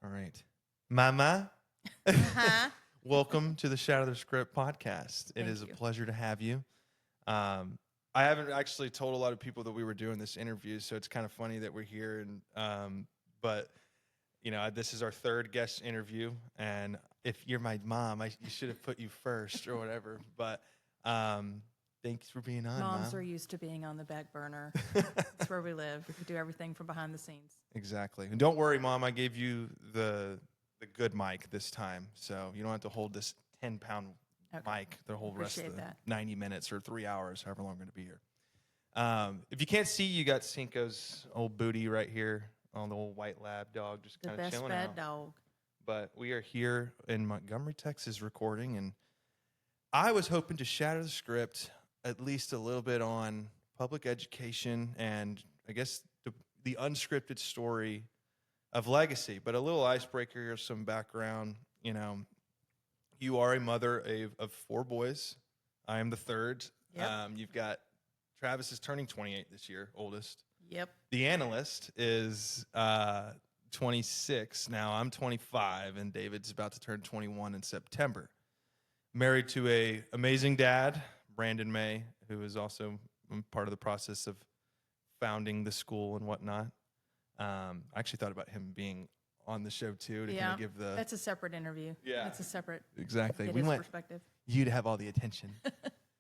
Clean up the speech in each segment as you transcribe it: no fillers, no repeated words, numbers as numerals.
All right. Mama, Uh-huh. welcome to the Shatters the Script podcast. It Thank is a you. pleasure to have you. I haven't actually told a lot of people that we were doing this interview, so it's kind of funny that we're here. But this is our third guest interview, and if you're my mom, you should have put you first or whatever. But thanks for being on, Moms Mom. are used to being on the back burner. That's where we live. We do everything from behind the scenes. Exactly. And don't worry, Mom. I gave you the good mic this time, so you don't have to hold this 10-pound mic the whole rest of the 90 minutes or 3 hours, however long we're going to be here. If you can't see, you got Cinco's old booty right here on the old white lab dog, just kind of chilling out. The best bad dog. But we are here in Montgomery, Texas, recording, and I was hoping to shatter the script at least a little bit on public education and I guess the unscripted story of legacy, but a little icebreaker, some background. You are a mother of 4 boys. I am the third. Yep. You've got Travis is turning 28 this year, oldest. Yep. The analyst is 26 now. I'm 25, and David's about to turn 21 in September. Married to a amazing dad, Brandon May, who is also part of the process of founding the school and whatnot. I actually thought about him being on the show too to kind of give the. That's a separate interview. Yeah, that's a separate. Exactly. Get We his want perspective. you to have all the attention.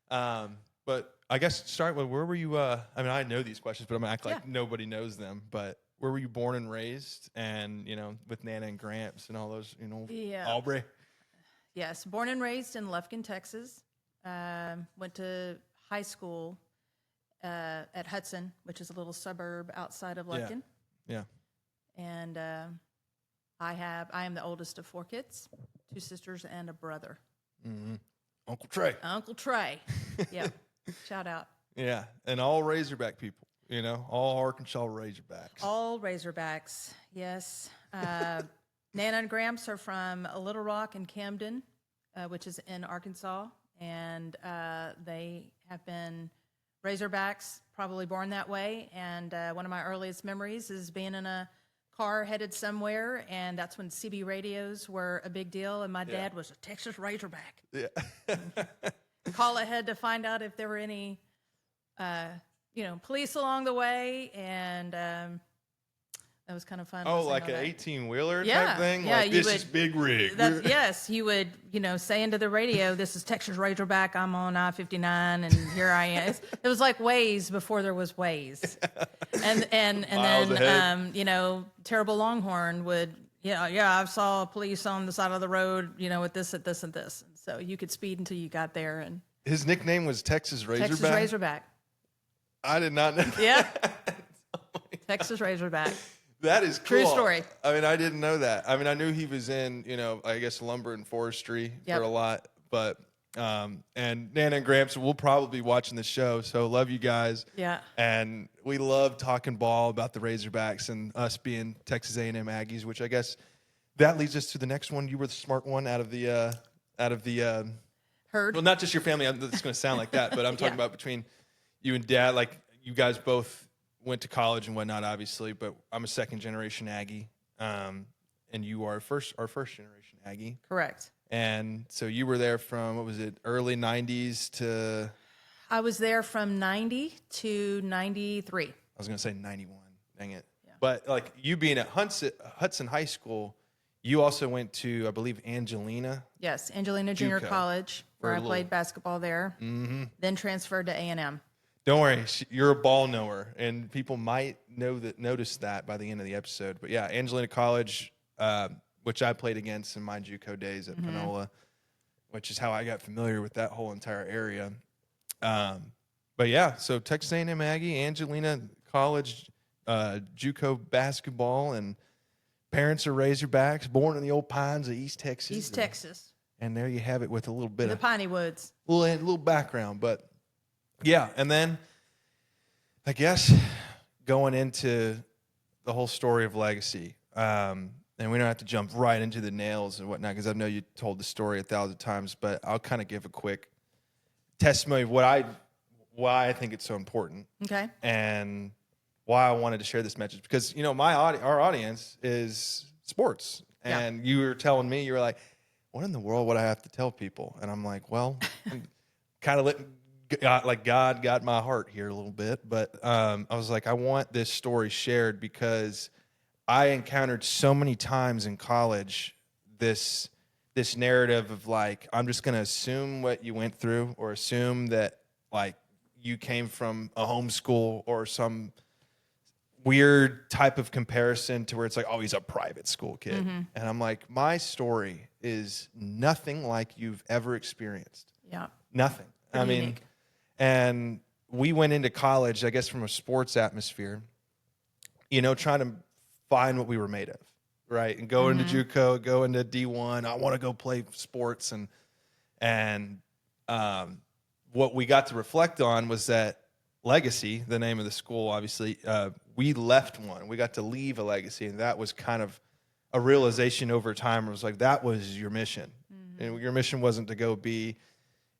But I guess start with where were you? I know these questions, but I'm gonna act like nobody knows them. But where were you born and raised? And with Nana and Gramps and all those, Aubrey. Yes, born and raised in Lufkin, Texas. Went to high school at Hudson, which is a little suburb outside of Lufkin. Yeah. And I am the oldest of 4 kids, 2 sisters and a brother. Mm-hmm. Uncle Trey. Uncle Trey. Yep. Shout out. Yeah, and all Razorback people. All Arkansas Razorbacks. All Razorbacks. Yes. Nana and Gramps are from Little Rock and Camden, which is in Arkansas, and they have been Razorbacks, probably born that way. And one of my earliest memories is being in a car headed somewhere, and that's when CB radios were a big deal, and my dad was a Texas Razorback. Yeah. Call ahead to find out if there were any, police along the way, and that was kind of fun. Oh, like an 18-wheeler Yeah. type thing? Yeah, Like, this is big rig. Yes, he would, say into the radio, "This is Texas Razorback, I'm on I-59, and here I am." It was like Waze before there was Waze. And Miles then, ahead. Terrible Longhorn would, I saw police on the side of the road, at this, and this. And so you could speed until you got there. And His nickname was Texas Razorback? Texas Razorback. I did not know that. Yeah. Texas Razorback. That is cool. True story. I didn't know that. I knew he was in, I guess lumber and forestry for a lot. But, and Nana and Gramps will probably be watching the show. So love you guys. Yeah. And we love talking ball about the Razorbacks and us being Texas A&M Aggies, which I guess that leads us to the next one. You were the smart one out of the herd. Well, not just your family. It's going to sound like that, but I'm talking about between you and Dad. Like you guys both went to college and whatnot, obviously. But I'm a second generation Aggie, and you are our first generation Aggie. Correct. And so you were there from early '90s to? I was there from 90 to 93. I was going to say 91. Dang it! Yeah. But like you being at Hudson High School, you also went to, I believe, Angelina. Yes, Angelina Junior College, where I played basketball there. Mm-hmm. Then transferred to A&M. Don't worry, you're a ball knower, and people might notice that by the end of the episode. But yeah, Angelina College, which I played against in my JUCO days at Magnolia, which is how I got familiar with that whole entire area. But yeah, so Texas A&M Aggie, Angelina College, JUCO basketball, and parents are Razorbacks, born in the old pines of East Texas. East Texas. And there you have it with a little bit of the Piney Woods. A little background, but yeah. And then I guess going into the whole story of legacy, and we don't have to jump right into the nails and whatnot because I know you told the story 1,000 times, but I'll kind of give a quick testimony of why I think it's so important. Okay. And why I wanted to share this message because our audience is sports Yeah. And you were telling me, you were like, what in the world would I have to tell people? And I'm like, well, kind of God got my heart here a little bit. But I was like, I want this story shared because I encountered so many times in college this narrative of like, I'm just going to assume what you went through, or assume that like you came from a homeschool or some weird type of comparison to where it's like, oh, he's a private school kid. And I'm like, my story is nothing like you've ever experienced. Yeah. Nothing. Pretty I mean, unique. and we went into college, I guess, from a sports atmosphere, trying to find what we were made of, right? And go into JUCO, go into D1. I want to go play sports. And what we got to reflect on was that Legacy, the name of the school, obviously, we left one. We got to leave a legacy, and that was kind of a realization over time. It was like, that was your mission. And your mission wasn't to go be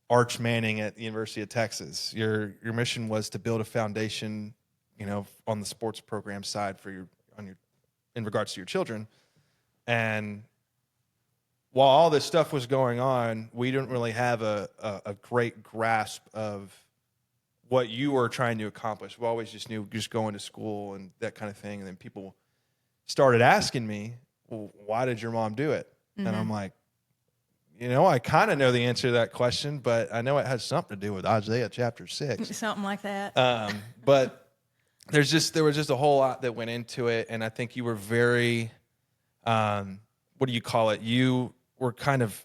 Arch Manning at the University of Texas. Your mission was to build a foundation, on the sports program side in regards to your children. And while all this stuff was going on, we didn't really have a great grasp of what you were trying to accomplish. We always just knew just going to school and that kind of thing. And then people started asking me, well, why did your mom do it? And I'm like, I kind of know the answer to that question, but I know it has something to do with Isaiah chapter 6. Something like that. But there was just a whole lot that went into it. And I think you were very, what do you call it? You were kind of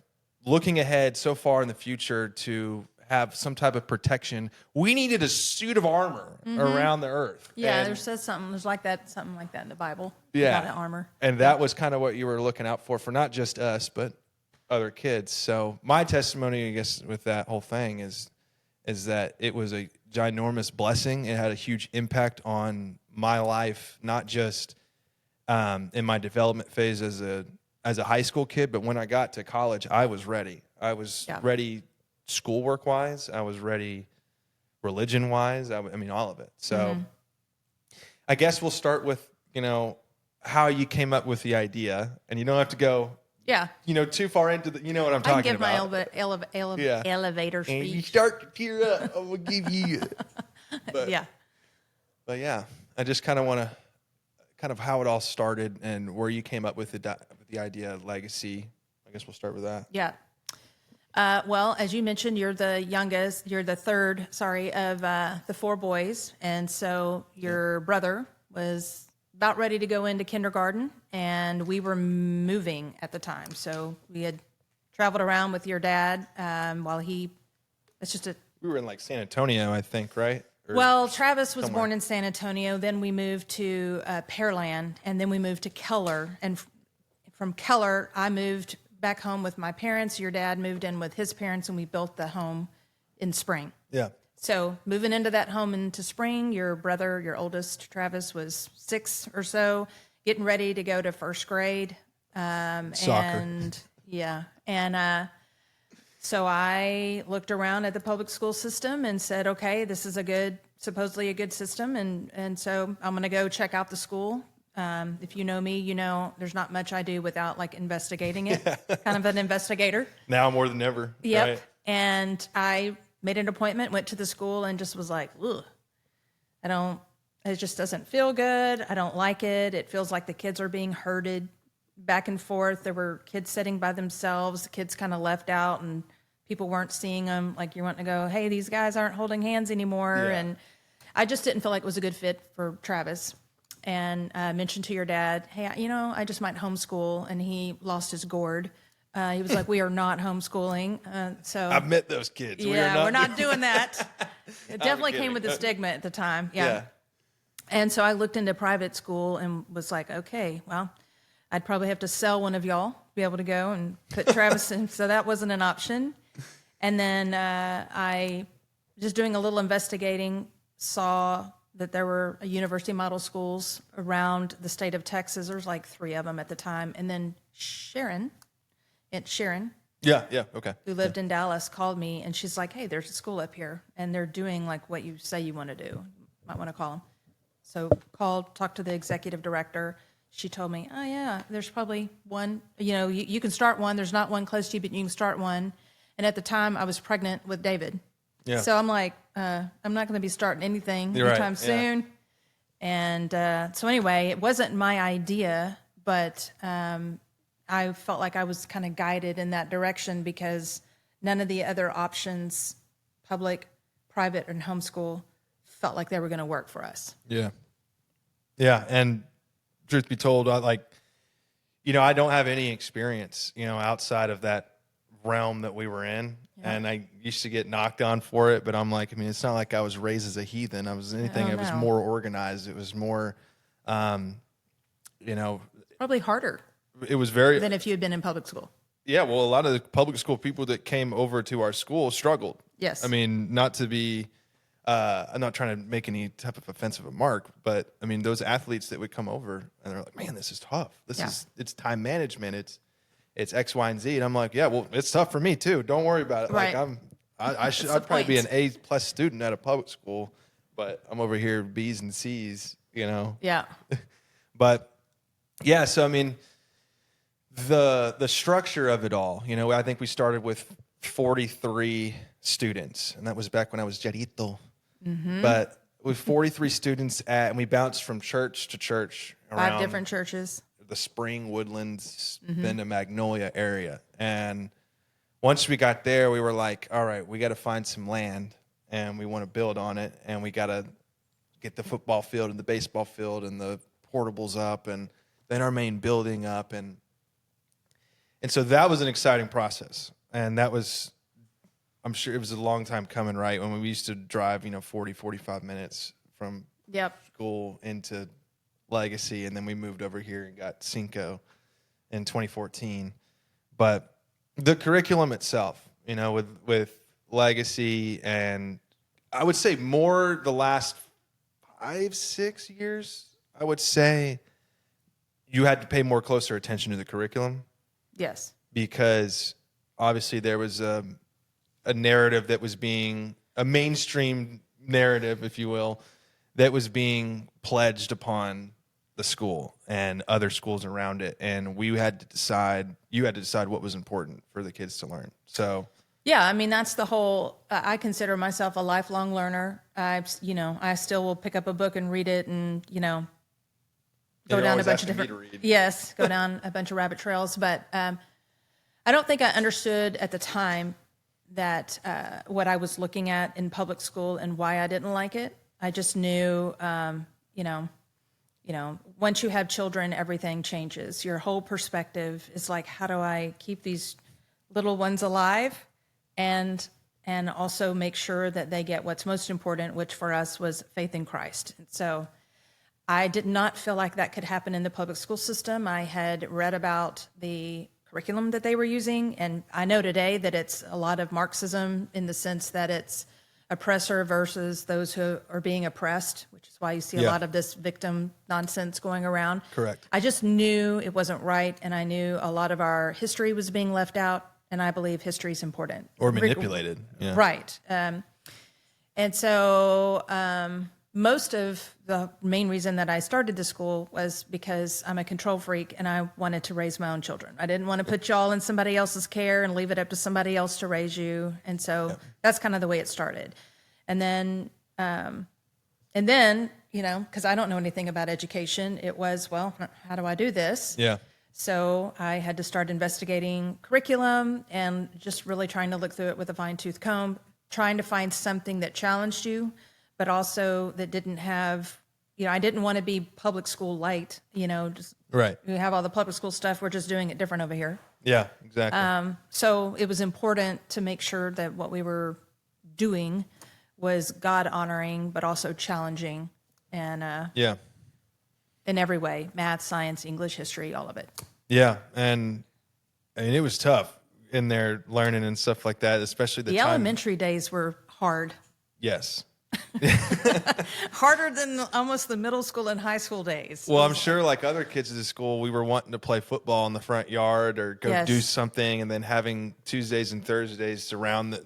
looking ahead so far in the future to have some type of protection. We needed a suit of armor around the earth. Yeah, and, there's something like that in the Bible. Yeah. About armor. And that was kind of what you were looking out for not just us, but other kids. So my testimony, I guess, with that whole thing is that it was a ginormous blessing. It had a huge impact on my life, not just in my development phase as a high school kid, but when I got to college, I was ready. I was ready schoolwork wise. I was ready religion wise. I mean, all of it. So I guess we'll start with, how you came up with the idea, and you don't have to go too far into the, what I'm talking about. I can give my elevator speech. And you start to tear up, I will give you. But yeah, I just kind of want to, how it all started and where you came up with the idea of Legacy. I guess we'll start with that. Yeah. Well, as you mentioned, you're the youngest. You're the third, of the 4 boys, and so your brother was about ready to go into kindergarten, and we were moving at the time. So we had traveled around with your dad while we were in like San Antonio, I think, right? Well, Travis was born in San Antonio. Then we moved to Pearland, and then we moved to Keller. And from Keller, I moved back home with my parents. Your dad moved in with his parents, and we built the home in Spring. Yeah. So moving into that home into Spring, your brother, your oldest, Travis, was 6 or so, getting ready to go to first grade. Soccer. So I looked around at the public school system and said, okay, this is supposedly a good system. And so I'm going to go check out the school. If you know me, there's not much I do without like investigating it. Kind of an investigator. Now more than ever. Yep. Right? And I made an appointment, went to the school, and just was like, ugh, it just doesn't feel good. I don't like it. It feels like the kids are being herded back and forth. There were kids sitting by themselves. The kids kind of left out, and people weren't seeing them. Like, you're wanting to go, hey, these guys aren't holding hands anymore. Yeah. And I just didn't feel like it was a good fit for Travis. And I mentioned to your dad, hey, I just might homeschool. And he lost his gourd. He was like, we are not homeschooling. So I've met those kids. We're not doing that. It definitely came with the stigma at the time. Yeah. And so I looked into private school and was like, okay, well, I'd probably have to sell one of y'all to be able to go and put Travis in. So that wasn't an option. And then I, just doing a little investigating, saw that there were university model schools around the state of Texas. There's like 3 of them at the time. And then Sharon, Yeah, okay. who lived in Dallas, called me, and she's like, hey, there's a school up here, and they're doing like what you say you want to do. Might want to call them. So talked to the executive director. she told me, oh yeah, there's probably one, you can start one. There's not one close to you, but you can start one. And at the time I was pregnant with David. Yeah. So I'm like, I'm not going to be starting anything You're anytime right, yeah. soon. And so anyway, it wasn't my idea, but I felt like I was kind of guided in that direction because none of the other options, public, private, and homeschool, felt like they were going to work for us. Yeah. Yeah. And truth be told, I don't have any experience, outside of that realm that we were in. Yeah. And I used to get knocked on for it, but I'm like, it's not like I was raised as a heathen. It was more organized. It was more, Probably harder. It was very than if you had been in public school. Yeah, well, a lot of the public school people that came over to our school struggled. Yes. I mean, not to be, I'm not trying to make any type of offensive remark, but I mean, those athletes that would come over and they're like, man, this is tough. It's time management. It's X, Y, and Z. And I'm like, yeah, well, it's tough for me too. Don't worry about it. Right. Like I'd probably be an A+ student at a public school, but I'm over here B's and C's, Yeah. But yeah, so I mean, the structure of it all, I think we started with 43 students, and that was back when I was Jarito. Mm-hmm. But with 43 students and we bounced from church to church around 5 different churches, the Spring, Woodlands, then the Magnolia area. And once we got there, we were like, all right, we got to find some land and we want to build on it, and we got to get the football field and the baseball field and the portables up, and then our main building up, and so that was an exciting process. And that was, I'm sure it was a long time coming, right? When we used to drive, 40, 45 minutes from school into Legacy, and then we moved over here and got Cinco in 2014. But the curriculum itself, with Legacy, and I would say more the last 5-6 years, I would say you had to pay more closer attention to the curriculum. Yes. Because obviously there was a narrative that was a mainstream narrative, if you will, that was being pledged upon the school and other schools around it. And you had to decide what was important for the kids to learn. So, yeah, I mean, that's the whole, I consider myself a lifelong learner. I still will pick up a book and read it and, go down a bunch of different, go down a bunch of rabbit trails. But I don't think I understood at the time that what I was looking at in public school and why I didn't like it. I just knew, once you have children, everything changes. Your whole perspective is like, how do I keep these little ones alive and also make sure that they get what's most important, which for us was faith in Christ. And so I did not feel like that could happen in the public school system. I had read about the curriculum that they were using, and I know today that it's a lot of Marxism in the sense that it's oppressor versus those who are being oppressed, which is why you see a lot of this victim nonsense going around. Correct. I just knew it wasn't right, and I knew a lot of our history was being left out, and I believe history is important. Or manipulated. Yeah. Right. And so most of the main reason that I started the school was because I'm a control freak and I wanted to raise my own children. I didn't want to put y'all in somebody else's care and leave it up to somebody else to raise you. And so that's kind of the way it started. And then, because I don't know anything about education, it was, well, how do I do this? Yeah. So I had to start investigating curriculum and just really trying to look through it with a fine-tooth comb, trying to find something that challenged you, but also that didn't have, I didn't want to be public school light, just right. We have all the public school stuff. We're just doing it different over here. Yeah, exactly. So it was important to make sure that what we were doing was God honoring, but also challenging and in every way, math, science, English, history, all of it. Yeah. And I mean, it was tough in there learning and stuff like that, especially the time. Elementary days were hard. Yes. Harder than almost the middle school and high school days. Well, I'm sure like other kids at the school, we were wanting to play football in the front yard or go do something, and then having Tuesdays and Thursdays to round the,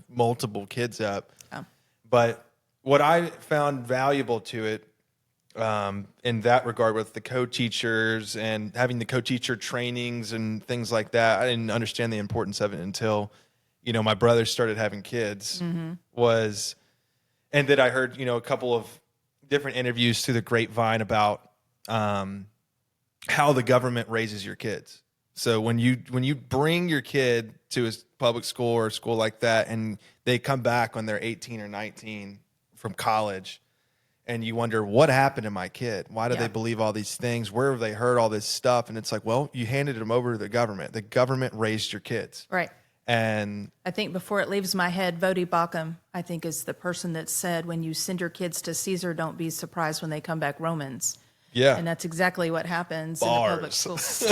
multiple kids up. Oh. But what I found valuable to it in that regard with the co-teachers and having the co-teacher trainings and things like that. I didn't understand the importance of it until, my brothers started having kids and then I heard, a couple of different interviews through the grapevine about how the government raises your kids. So when you bring your kid to a public school or a school like that, and they come back when they're 18 or 19 from college, and you wonder, what happened to my kid? Why do they believe all these things? Where have they heard all this stuff? And it's like, well, you handed them over to the government. The government raised your kids. Right. And I think before it leaves my head, Vodi Bakum, I think, is the person that said, when you send your kids to Caesar, don't be surprised when they come back Romans. yeah. And that's exactly what happens Bars. in the public schools.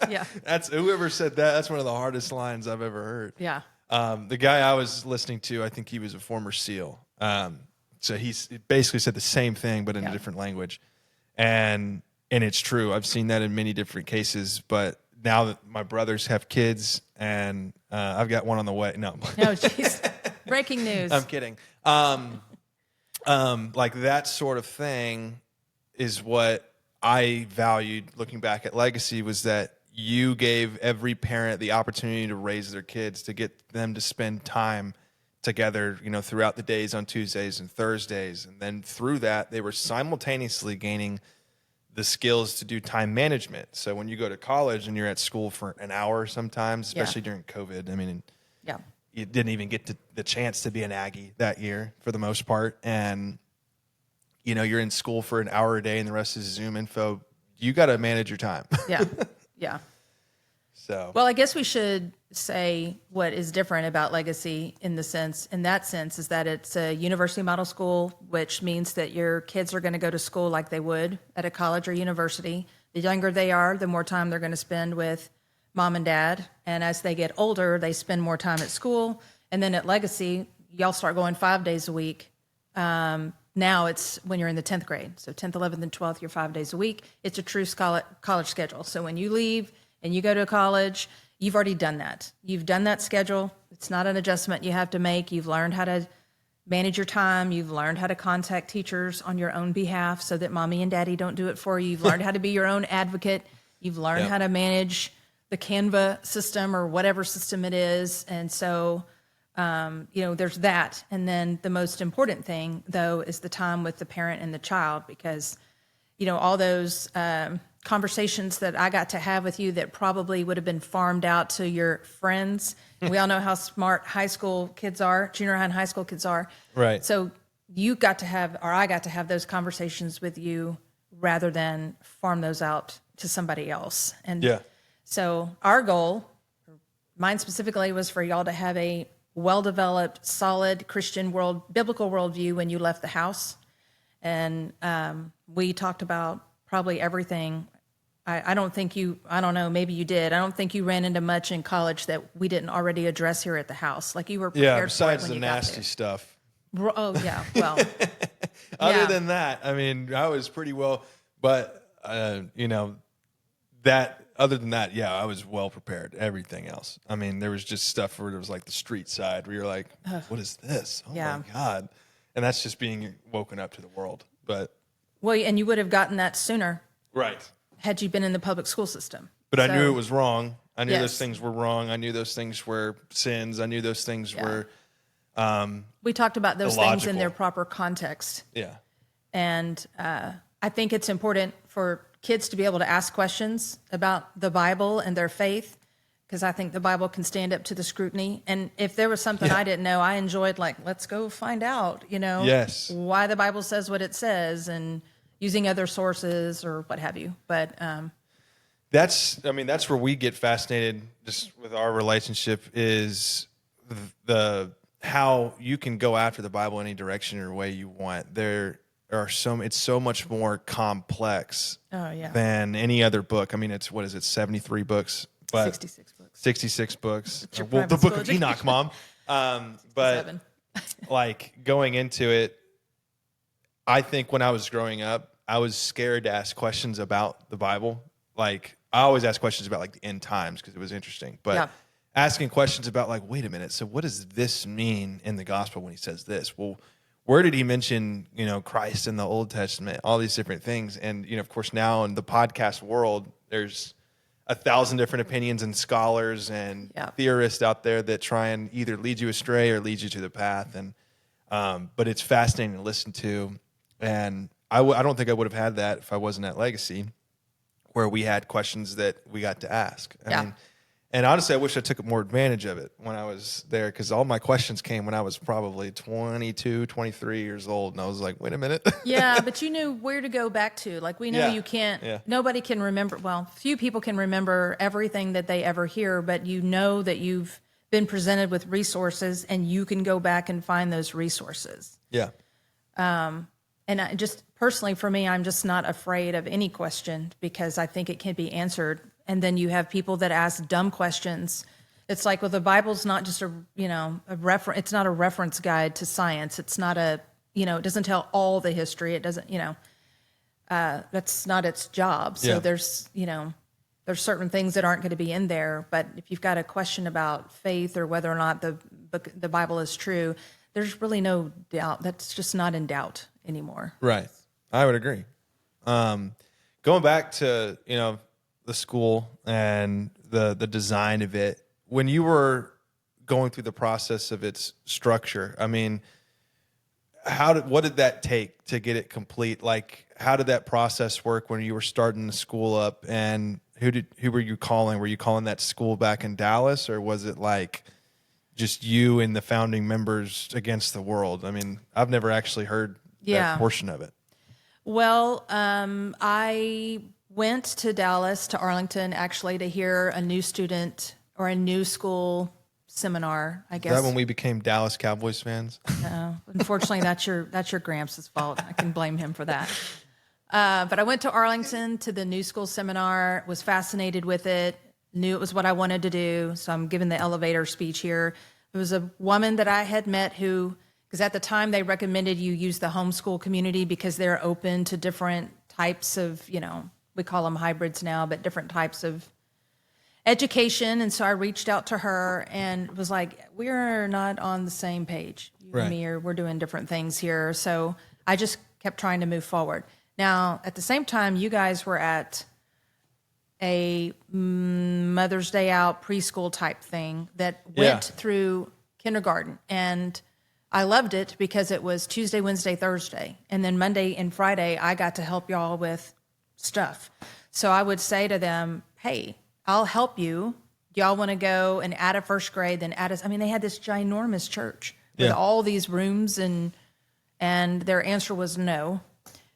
Yeah. That's whoever said that. That's one of the hardest lines I've ever heard. Yeah. The guy I was listening to, I think he was a former SEAL. So he basically said the same thing, but in a different language. And it's true. I've seen that in many different cases. But now that my brothers have kids, and I've got one on the way. No. Oh, jeez. Breaking news. I'm kidding. Like that sort of thing is what I valued looking back at Legacy, was that you gave every parent the opportunity to raise their kids, to get them to spend time together, throughout the days on Tuesdays and Thursdays. And then through that, they were simultaneously gaining the skills to do time management. So when you go to college and you're at school for an hour sometimes, especially during COVID, I mean, you didn't even get the chance to be an Aggie that year for the most part. And, you're in school for an hour a day and the rest is Zoom info. You got to manage your time. Yeah. Yeah. So, well, I guess we should say what is different about Legacy in that sense, is that it's a university model school, which means that your kids are going to go to school like they would at a college or university. The younger they are, the more time they're going to spend with mom and dad. And as they get older, they spend more time at school. And then at Legacy, y'all start going 5 days a week. Now it's when you're in the 10th grade. So 10th, 11th, and 12th, you're 5 days a week. It's a true college schedule. So when you leave and you go to college, you've already done that. You've done that schedule. It's not an adjustment you have to make. You've learned how to manage your time. You've learned how to contact teachers on your own behalf so that mommy and daddy don't do it for you. You've learned how to be your own advocate. You've learned how to manage the Canva system or whatever system it is. And so, there's that. And then the most important thing, though, is the time with the parent and the child, because, all those conversations that I got to have with you that probably would have been farmed out to your friends. We all know how smart high school kids are, junior high and high school kids are. right. So I got to have those conversations with you rather than farm those out to somebody else. And so our goal, mine specifically, was for y'all to have a well-developed, solid Christian biblical worldview when you left the house. And we talked about probably everything. I don't know, maybe you did. I don't think you ran into much in college that we didn't already address here at the house. Like you were prepared besides for it when the you got nasty there. stuff. Oh, yeah, well. Other than that, I mean, I was pretty well, but, other than that, I was well prepared. Everything else. I mean, there was just stuff where it was like the street side where you're like, what is this? Oh my God. And that's just being woken up to the world. But. Well, and you would have gotten that sooner. Right. Had you been in the public school system. But I knew it was wrong. I knew those things were wrong. I knew those things were sins. I knew those things were we talked about those illogical. things in their proper context. Yeah. And I think it's important for kids to be able to ask questions about the Bible and their faith, because I think the Bible can stand up to the scrutiny. And if there was something I didn't know, I enjoyed, let's go find out, why the Bible says what it says, and using other sources or what have you. But that's where we get fascinated just with our relationship, is the how you can go after the Bible any direction or way you want. It's so much more complex than any other book. I mean, it's 73 books, but 66 books. 66 books. Well, the Book of Enoch, Mom. But going into it, I think when I was growing up, I was scared to ask questions about the Bible. Like, I always ask questions about the end times because it was interesting. But asking questions about wait a minute, so what does this mean in the gospel when he says this? Well, where did he mention, Christ in the Old Testament, all these different things. And, of course, now in the podcast world, there's 1,000 different opinions and scholars and theorists out there that try and either lead you astray or lead you to the path. And, but it's fascinating to listen to. And I don't think I would have had that if I wasn't at Legacy, where we had questions that we got to ask. I mean, and honestly, I wish I took more advantage of it when I was there, because all my questions came when I was probably 22, 23 years old. And I was like, wait a minute. Yeah, but you knew where to go back to. Like, we know you can't, nobody can remember, well, few people can remember everything that they ever hear, but you know that you've been presented with resources and you can go back and find those resources. Yeah. And I just personally, for me, I'm just not afraid of any question because I think it can be answered. And then you have people that ask dumb questions. It's like, well, the Bible's not just a reference. It's not a reference guide to science. It's not it doesn't tell all the history. It doesn't, that's not its job. So there's certain things that aren't going to be in there. But if you've got a question about faith or whether or not the Bible is true, there's really no doubt. That's just not in doubt anymore. Right. I would agree. Going back to, the school and the design of it, when you were going through the process of its structure, I mean, what did that take to get it complete? Like, how did that process work when you were starting the school up, and who were you calling? Were you calling that school back in Dallas, or was it like just you and the founding members against the world? I mean, I've never actually heard that portion of it. Well, I went to Dallas, to Arlington, actually, to hear a new student or a new school seminar, I guess. Is that when we became Dallas Cowboys fans? No, unfortunately, that's your Gramps' fault. I can blame him for that. But I went to Arlington to the new school seminar, was fascinated with it, knew it was what I wanted to do. So I'm giving the elevator speech here. It was a woman that I had met because at the time they recommended you use the homeschool community because they're open to different types of, we call them hybrids now, but different types of education. And so I reached out to her and was like, we're not on the same page. You and me, we're doing different things here. So I just kept trying to move forward. Now, at the same time, you guys were at a Mother's Day Out preschool type thing that went through kindergarten. And I loved it because it was Tuesday, Wednesday, Thursday. And then Monday and Friday, I got to help y'all with stuff. So I would say to them, hey, I'll help you. Y'all want to go and add a first grade, then add us. I mean, they had this ginormous church with all these rooms, and their answer was no.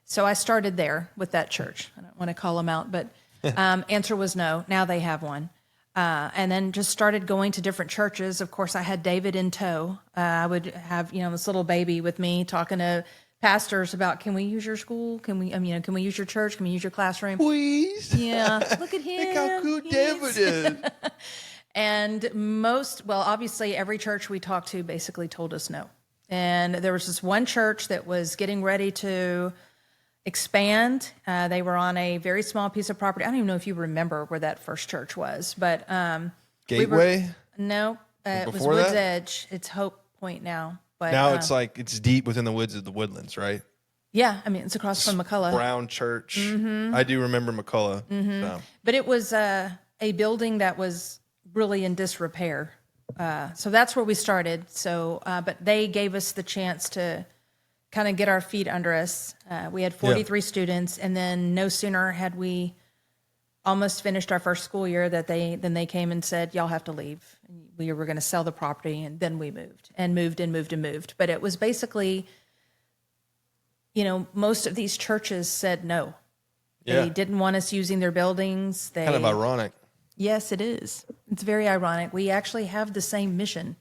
So I started there with that church. I don't want to call them out, but answer was no. Now they have one. And then just started going to different churches. Of course, I had David in tow. I would have, this little baby with me talking to pastors about, can we use your school? Can we use your church? Can we use your classroom? Please. Yeah. Look at him. Look how cool David is. And obviously every church we talked to basically told us no. And there was this one church that was getting ready to expand. They were on a very small piece of property. I don't even know if you remember where that first church was, but Gateway? It was Woods Edge. It's Hope Point now. But now it's deep within the woods of the Woodlands, right? Yeah, I mean, it's across from McCullough. Brown Church. I do remember McCullough. So. But it was a building that was really in disrepair. So that's where we started. So, but they gave us the chance to kind of get our feet under us. We had 43 students, and then no sooner had we almost finished our first school year that they came and said, y'all have to leave. We were going to sell the property, and then we moved. But it was basically, most of these churches said no. They didn't want us using their buildings. Kind of ironic. Yes, it is. It's very ironic. We actually have the same mission,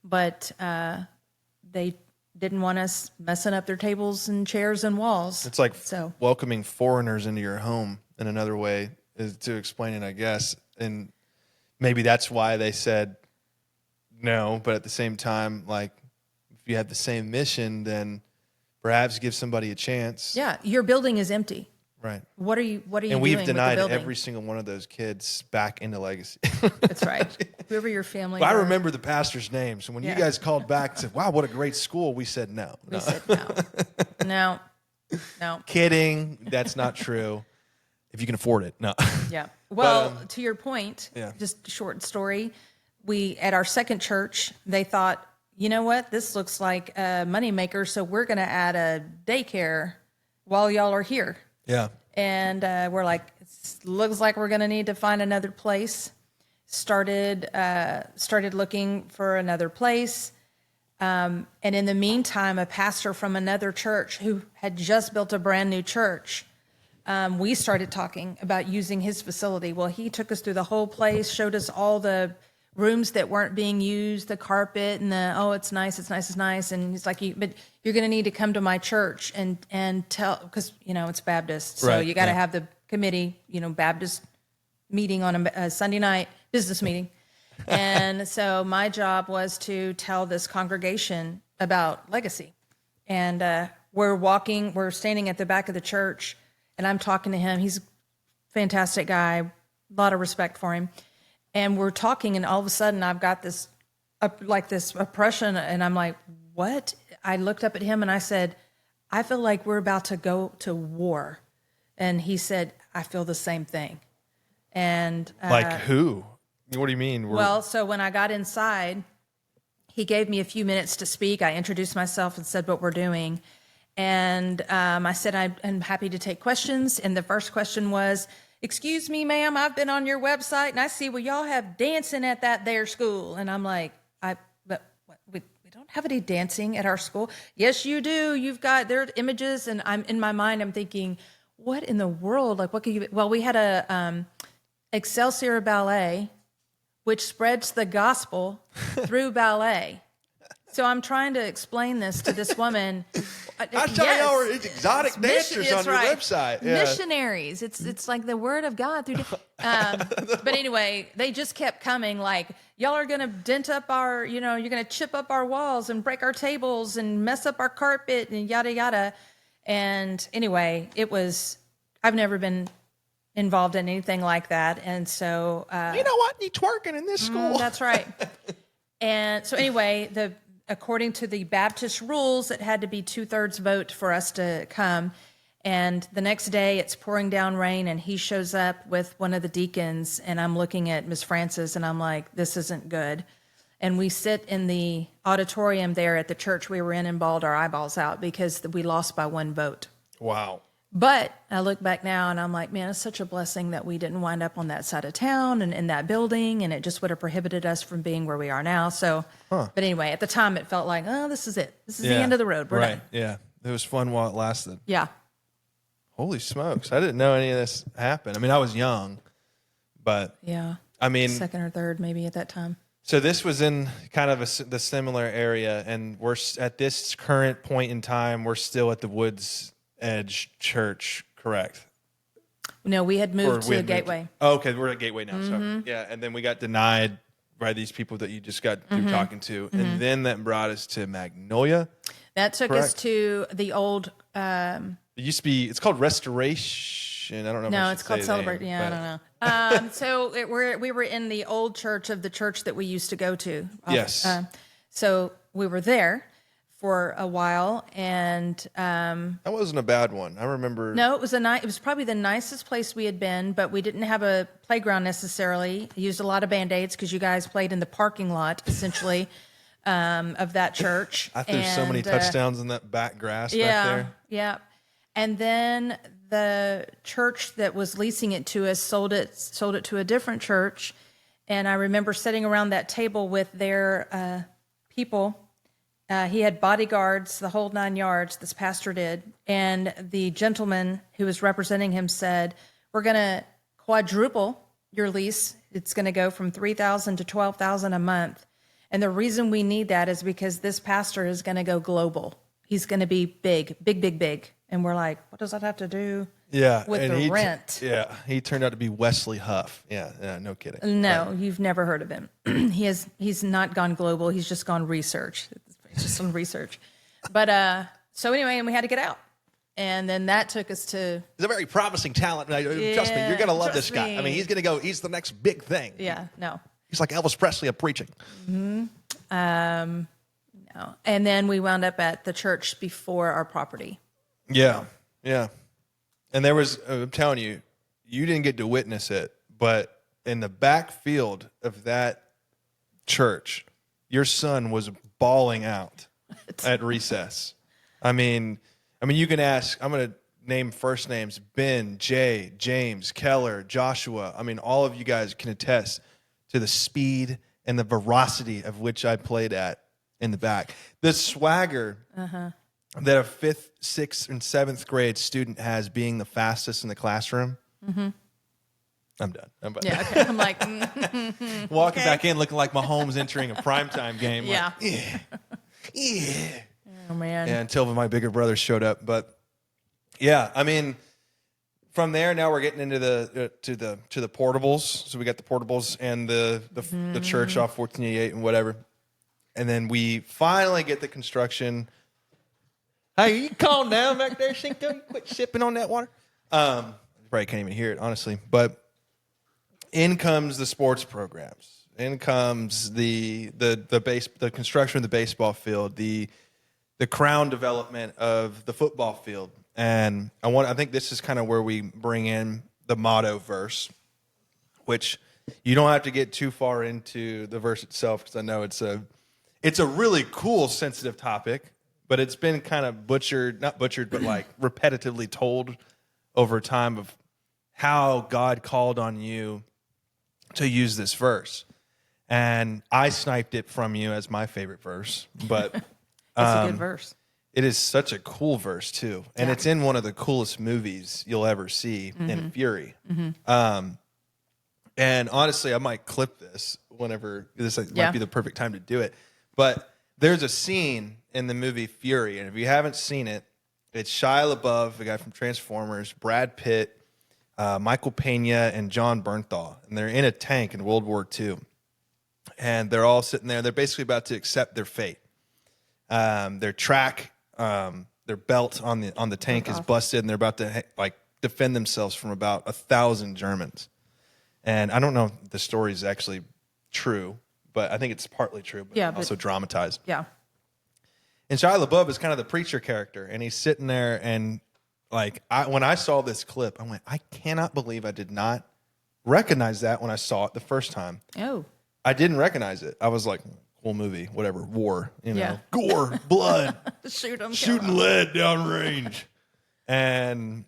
but they didn't want us messing up their tables and chairs and walls. It's like welcoming foreigners into your home in another way is to explain it, I guess. And maybe that's why they said no, but at the same time, like, if you have the same mission, then perhaps give somebody a chance. Yeah, your building is empty. Right. What are you And doing we've with the denied building? every single one of those kids back into legacy. That's right. Whoever your family. Well, I were, remember the pastor's name. So when you Yeah. guys called back and said, wow, what a great school, we said no. We said no. No. Kidding. That's not true. If you can afford it. No. Yeah. Well, But, to your point, yeah. just a short story. We, at our second church, they thought, you know what, this looks like a moneymaker, so we're going to add a daycare while y'all are here. Yeah. And we're like, it looks like we're going to need to find another place. Started looking for another place. And in the meantime, a pastor from another church who had just built a brand new church, we started talking about using his facility. Well, he took us through the whole place, showed us all the rooms that weren't being used, the carpet and it's nice. And he's like, but you're going to need to come to my church and tell, because, it's Baptist. So Right, you got to yeah. have the committee, Baptist meeting on a Sunday night, business meeting. And so my job was to tell this congregation about legacy. And we're standing at the back of the church, and I'm talking to him. He's a fantastic guy, a lot of respect for him. And we're talking, and all of a sudden I've got this oppression, and I'm like, what? I looked up at him and I said, I feel like we're about to go to war. And he said, I feel the same thing. And Like who? What do you mean? well, so when I got inside, he gave me a few minutes to speak. I introduced myself and said what we're doing. And I said, I'm happy to take questions. And the first question was, excuse me, ma'am, I've been on your website and I see, well, y'all have dancing at that there school. And I'm like, we don't have any dancing at our school. Yes, you do. There are images. And in my mind, I'm thinking, what in the world? Like, what could you, well, we had a Excelsior ballet, which spreads the gospel through ballet. So I'm trying to explain this to this woman. I tell y'all, we're exotic dancers on your website. Yeah. Missionaries. It's like the word of God. But anyway, they just kept coming like, y'all are going to dent up you're going to chip up our walls and break our tables and mess up our carpet and yada, yada. And anyway, I've never been involved in anything like that. And so, you know what? You twerking in this school. That's right. And so anyway, according to the Baptist rules, it had to be 2/3 vote for us to come. And the next day it's pouring down rain and he shows up with one of the deacons and I'm looking at Miss Francis and I'm like, this isn't good. And we sit in the auditorium there at the church we were in and bawled our eyeballs out because we lost by 1 vote. Wow. But I look back now and I'm like, man, it's such a blessing that we didn't wind up on that side of town and in that building, and it just would have prohibited us from being where we are now. So, But anyway, at the time it felt like, oh, this is it. This is the end of the road. We're done. Yeah. It was fun while it lasted. Yeah. Holy smokes. I didn't know any of this happened. I mean, I was young, but Yeah. I mean, Second or third maybe at that time. so this was in kind of the similar area, and we're at this current point in time, we're still at the Woods Edge Church, correct? No, we had moved to Gateway. Oh, okay, we're at Gateway now. So yeah, and then we got denied by these people that you just got through talking to, and then that brought us to Magnolia. That took us to the old. It used to be. It's called Restoration. I don't know. If I No, should it's called say the name, Celebrate. Yeah, I but- don't know. So we were in the old church of the church that we used to go to. Yes. So we were there for a while, and That wasn't a bad one. I remember. no, it was probably the nicest place we had been, but we didn't have a playground necessarily. I used a lot of Band-Aids because you guys played in the parking lot, essentially, of that church. I threw so many touchdowns in that back grass back there. Yeah. And then the church that was leasing it to us sold it to a different church. And I remember sitting around that table with their people. He had bodyguards, the whole 9 yards, this pastor did. And the gentleman who was representing him said, we're going to quadruple your lease. It's going to go from $3,000 to $12,000 a month. And the reason we need that is because this pastor is going to go global. He's going to be big, big, big, big. And we're like, what does that have to do with and the rent? He turned out to be Wesley Huff. Yeah, no kidding. No, you've never heard of him. He's not gone global. He's just gone research. It's just on research. But so anyway, and we had to get out. And then that took us to, He's a very promising talent. Trust me, you're going to love this guy. I mean, he's going to go, he's the next big thing. yeah, no. He's like Elvis Presley of preaching. No. And then we wound up at the church before our property. Yeah. And there was, I'm telling you, you didn't get to witness it, but in the backfield of that church, your son was bawling out at recess. I mean, you can ask, I'm going to name first names, Ben, Jay, James, Keller, Joshua. I mean, all of you guys can attest to the speed and the veracity of which I played at in the back. The swagger that a 5th, 6th, and 7th grade student has being the fastest in the classroom. I'm done. Yeah, okay. I'm like, Walking back in looking like Mahomes entering a primetime game. yeah. Like, yeah. Oh, man. Yeah, until my bigger brother showed up. But yeah, I mean, from there now we're getting into the to the portables. So we got the portables and the church off 1488 and whatever, and then we finally get the construction. Hey, you calm down back there, Cinco. You quit sipping on that water. You probably can't even hear it, honestly. But in comes the sports programs. In comes the construction of the baseball field, the crown development of the football field. And I think this is kind of where we bring in the motto verse, which you don't have to get too far into the verse itself, because I know it's a really cool, sensitive topic, but it's been kind of not butchered, but like repetitively told over time of how God called on you to use this verse. And I sniped it from you as my favorite verse, but It's a good verse. it is such a cool verse too. And it's in one of the coolest movies you'll ever see, in Fury. And honestly, I might clip this whenever this might be the perfect time to do it. But there's a scene in the movie Fury, and if you haven't seen it, it's Shia LaBeouf, the guy from Transformers, Brad Pitt, Michael Pena, and John Bernthal. And they're in a tank in World War II. And they're all sitting there. They're basically about to accept their fate. Their track, their belt on the tank is busted, and they're about to defend themselves from about 1,000 Germans. And I don't know if the story is actually true, but I think it's partly true, but also dramatized. Yeah. And Shia LaBeouf is kind of the preacher character, and he's sitting there, and when I saw this clip, I went, I cannot believe I did not recognize that when I saw it the first time. Oh. I didn't recognize it. I was like, cool movie, whatever, war, gore, blood, shooting lead downrange. And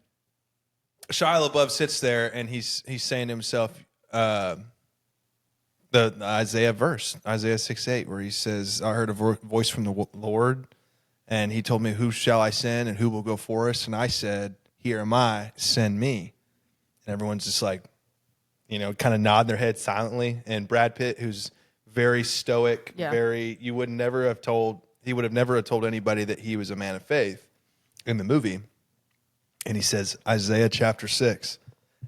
Shia LaBeouf sits there, and he's saying to himself, the Isaiah verse, Isaiah 6:8, where he says, I heard a voice from the Lord, and he told me, who shall I send and who will go for us? And I said, here am I, send me. And everyone's just like, kind of nod their head silently. And Brad Pitt, who's very stoic, he would never have told anybody that he was a man of faith in the movie. And he says, Isaiah chapter 6.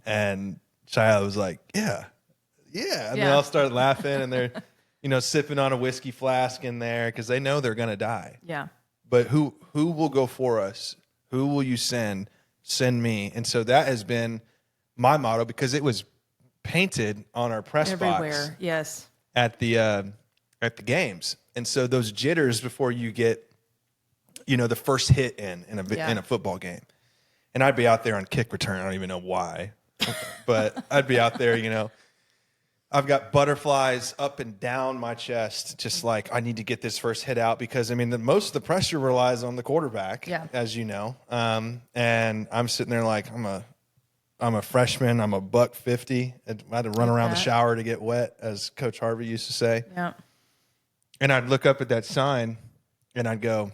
And Shia was like, yeah. And they all started laughing, and they're, sipping on a whiskey flask in there because they know they're going to die. Yeah. But who will go for us? Who will you send? Send me. And so that has been my motto, because it was painted on our press box. Yes. At the games. And so those jitters before you get, the first hit in a football game. And I'd be out there on kick return. I don't even know why. But I'd be out there, I've got butterflies up and down my chest, just like I need to get this first hit out, because most of the pressure relies on the quarterback, as you know. And I'm sitting there like I'm a freshman. I'm a $150. I had to run around the shower to get wet, as Coach Harvey used to say. Yeah. And I'd look up at that sign, and I'd go,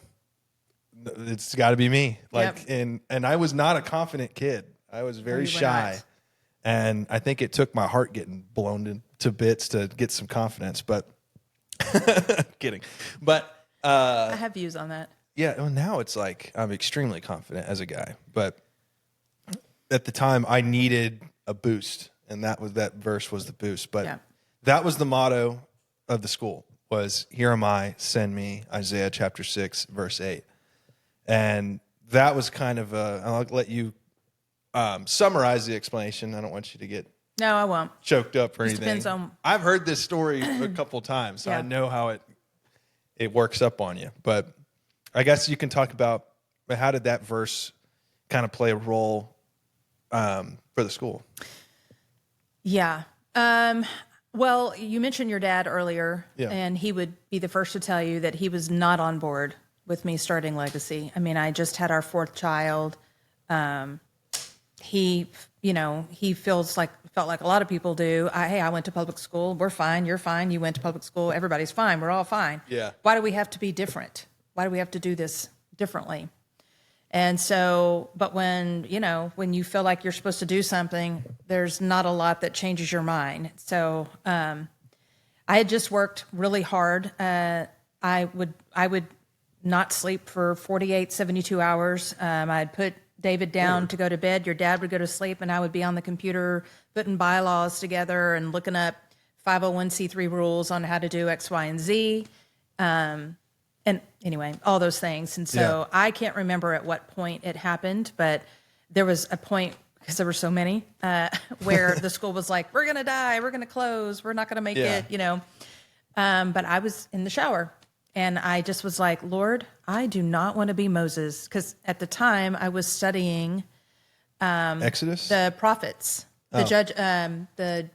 "It's got to be me." And I was not a confident kid. I was very shy. And I think it took my heart getting blown to bits to get some confidence, but kidding. But I have views on that. Yeah, well, now it's like I'm extremely confident as a guy, but at the time I needed a boost, and that verse was the boost. But that was the motto of the school, was here am I, send me, Isaiah chapter 6, verse 8. And that was kind of I'll let you summarize the explanation. I don't want you to get No, I won't. choked up or Just anything. depends on- I've heard this story a couple times, so I Yeah. know how it works up on you. But I guess you can talk about how did that verse kind of play a role for the school? Yeah. Well, you mentioned your dad earlier, Yeah. and he would be the first to tell you that he was not on board with me starting Legacy. I mean, I just had our fourth child. He felt like a lot of people do. Hey, I went to public school. We're fine. You're fine. You went to public school. Everybody's fine. We're all fine. Yeah. Why do we have to be different? Why do we have to do this differently? And so, but when you feel like you're supposed to do something, there's not a lot that changes your mind. So, I had just worked really hard. I would not sleep for 48, 72 hours. I'd put David down to go to bed. Your dad would go to sleep, and I would be on the computer putting bylaws together and looking up 501c3 rules on how to do X, Y, and Z. And anyway, all those things. And so I can't remember at what point it happened, but there was a point, because there were so many, where the school was like, we're going to die, we're going to close, we're not going to make it, But I was in the shower, and I just was like, Lord, I do not want to be Moses. Because at the time I was studying Exodus? the prophets, the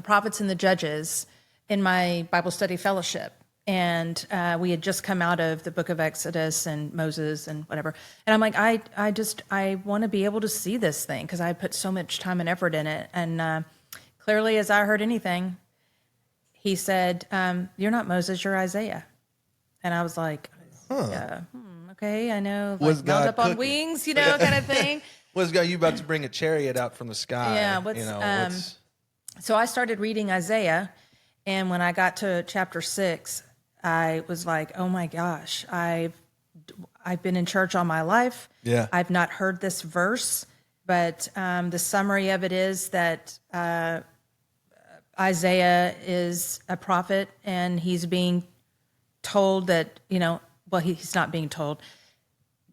prophets and the judges in my Bible study fellowship. And we had just come out of the book of Exodus and Moses and whatever. And I'm like, I want to be able to see this thing, because I put so much time and effort in it. And clearly, as I heard anything, he said, you're not Moses, you're Isaiah. And I was like, okay, I know, Was like, mount God up on cooking? wings, kind of thing. Was God, you about to bring a chariot out from the sky? Yeah, So I started reading Isaiah, and when I got to chapter 6, I was like, oh my gosh, I've been in church all my life. Yeah. I've not heard this verse, but the summary of it is that Isaiah is a prophet, and he's being told that, he's not being told.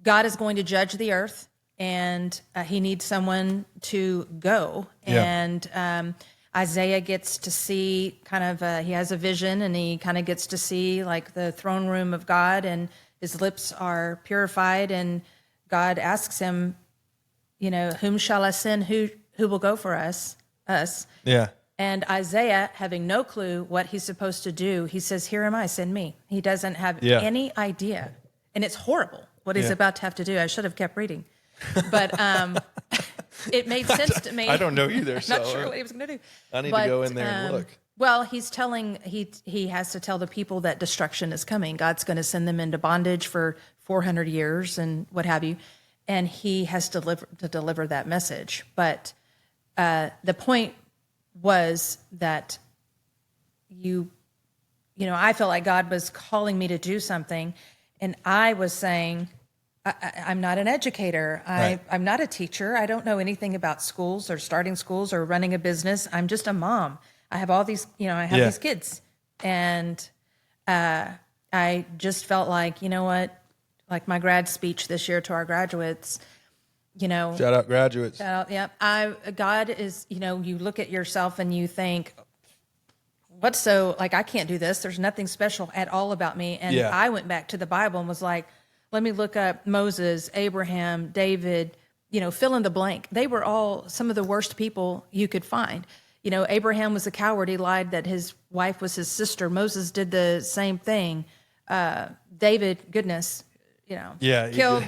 God is going to judge the earth, and he needs someone to go. Yeah. And Isaiah gets to see he has a vision, and he kind of gets to see like the throne room of God, and his lips are purified, and God asks him, whom shall I send? Who will go for us? Yeah. And Isaiah, having no clue what he's supposed to do, he says, here am I, send me. He doesn't have any idea. And it's horrible what he's about to have to do. I should have kept reading. But it made sense to me. I don't know either. Not sure what he was going to do. I need to go in there and look. Well, he has to tell the people that destruction is coming. God's going to send them into bondage for 400 years and what have you. And he has to deliver that message. But the point was that I felt like God was calling me to do something, and I was saying, I'm not an educator. I'm not a teacher. I don't know anything about schools or starting schools or running a business. I'm just a mom. I have all these, these kids. And I just felt like, like my grad speech this year to our graduates, Shout out graduates. God is, you look at yourself and you think, what's so, like, I can't do this. There's nothing special at all about me. And I went back to the Bible and was like, let me look up Moses, Abraham, David, fill in the blank. They were all some of the worst people you could find. Abraham was a coward. He lied that his wife was his sister. Moses did the same thing. David, goodness, killed,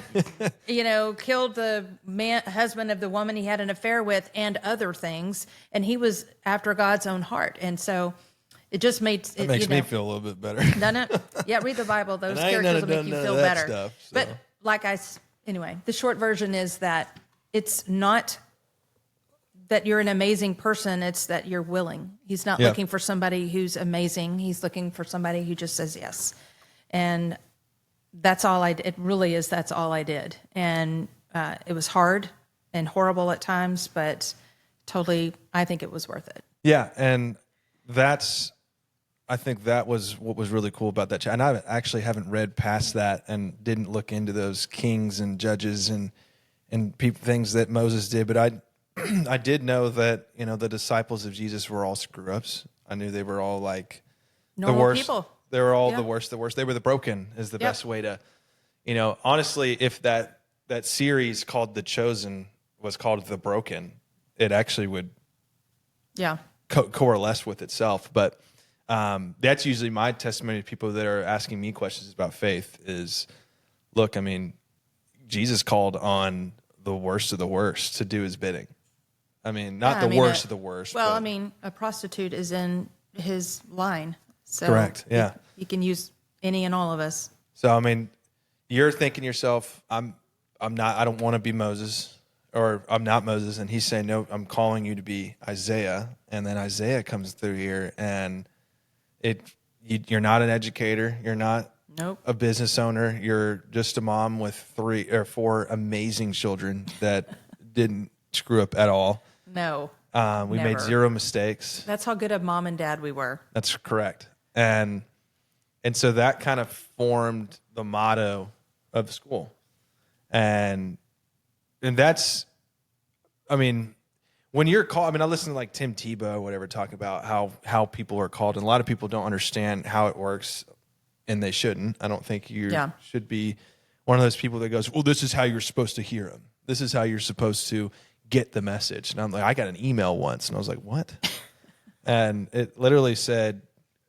killed the husband of the woman he had an affair with and other things. And he was after God's own heart. And so it just makes me feel a little bit better. Doesn't it? Yeah, read the Bible. Those characters will make you feel better. Stuff, so. But anyway, the short version is that it's not that you're an amazing person. It's that you're willing. He's not looking for somebody who's amazing. He's looking for somebody who just says yes. And that's all it really is. That's all I did. And it was hard and horrible at times, but totally, I think it was worth it. Yeah. And that's I think that was what was really cool about that. And I actually haven't read past that and didn't look into those kings and judges and things that Moses did. But I did know that, the disciples of Jesus were all screw ups. I knew they were all like Normal the worst people. They were all the worst. They were the broken is the best way to, honestly, if that series called The Chosen was called The Broken, it actually would coalesce with itself. But that's usually my testimony to people that are asking me questions about faith is, look, I mean, Jesus called on the worst of the worst to do his bidding. I mean, not the worst of the worst. Well, but, I mean, a prostitute is in his line. So correct. Yeah. You can use any and all of us. So, I mean, you're thinking to yourself, I don't want to be Moses, or I'm not Moses. And he's saying, no, I'm calling you to be Isaiah. And then Isaiah comes through here, and you're not an educator. You're not a business owner. You're just a mom with 3 or 4 amazing children that didn't screw up at all. No. We made 0 mistakes. That's how good of mom and dad we were. That's correct. And so that kind of formed the motto of the school. And that's, I mean, when you're called, I mean, I listen to like Tim Tebow, whatever, talk about how people are called. And a lot of people don't understand how it works, and they shouldn't. I don't think you should be one of those people that goes, well, this is how you're supposed to hear him. This is how you're supposed to get the message. And I'm like, I got an email once, and I was like, what? And it literally said,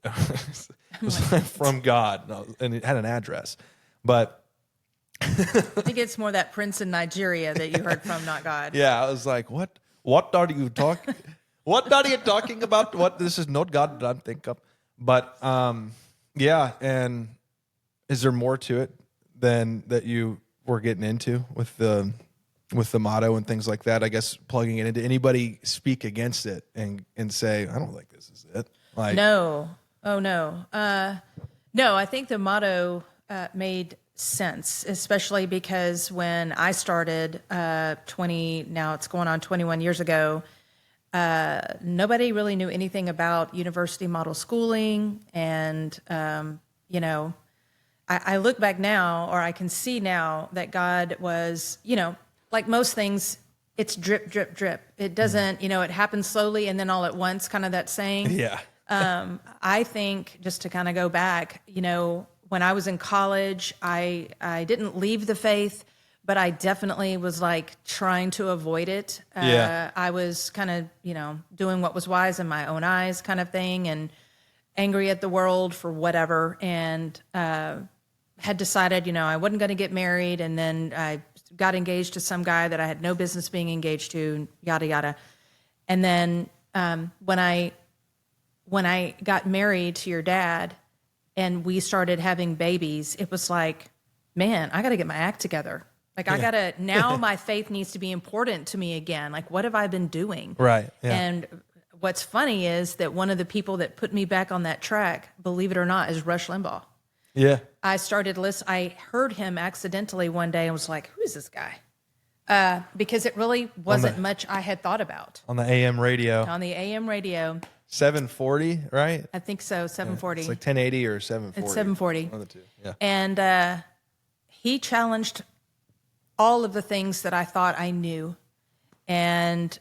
it was like from God, and it had an address. But I think it's more that prince in Nigeria that you heard from, not God. Yeah, I was like, what? What are you talking? What are you talking about? What? This is not God that I'm thinking of. But yeah, and is there more to it than that you were getting into with the motto and things like that? I guess plugging it into anybody speak against it and say, I don't think this is it. Like, no. Oh, no. No, I think the motto made sense, especially because when I started now it's going on 21 years ago, nobody really knew anything about university model schooling. And, I look back now, or I can see now that God was, like most things, it's drip, drip, drip. It doesn't, it happens slowly and then all at once, kind of that saying. Yeah. I think, just to kind of go back, when I was in college, I didn't leave the faith, but I definitely was like trying to avoid it. I was kind of, doing what was wise in my own eyes kind of thing, and angry at the world for whatever. And had decided, I wasn't going to get married. And then I got engaged to some guy that I had no business being engaged to, yada, yada. And then when I got married to your dad and we started having babies, it was like, man, I got to get my act together. Like, I got to, now my faith needs to be important to me again. Like, what have I been doing? Right. Yeah. And what's funny is that one of the people that put me back on that track, believe it or not, is Rush Limbaugh. Yeah. I heard him accidentally one day and was like, who is this guy? Because it really wasn't much I had thought about. On the AM radio. On the AM radio. 740, right? I think so, 740. It's like 1080 or 740. It's 740. One of the two, yeah. And he challenged all of the things that I thought I knew. And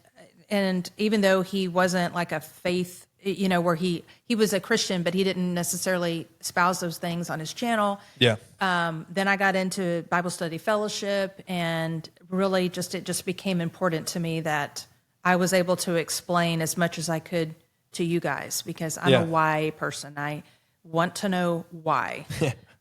even though he wasn't like a faith, where he was a Christian, but he didn't necessarily espouse those things on his channel. Yeah. Then I got into Bible study fellowship, and really it just became important to me that I was able to explain as much as I could to you guys, because I'm a why person. I want to know why.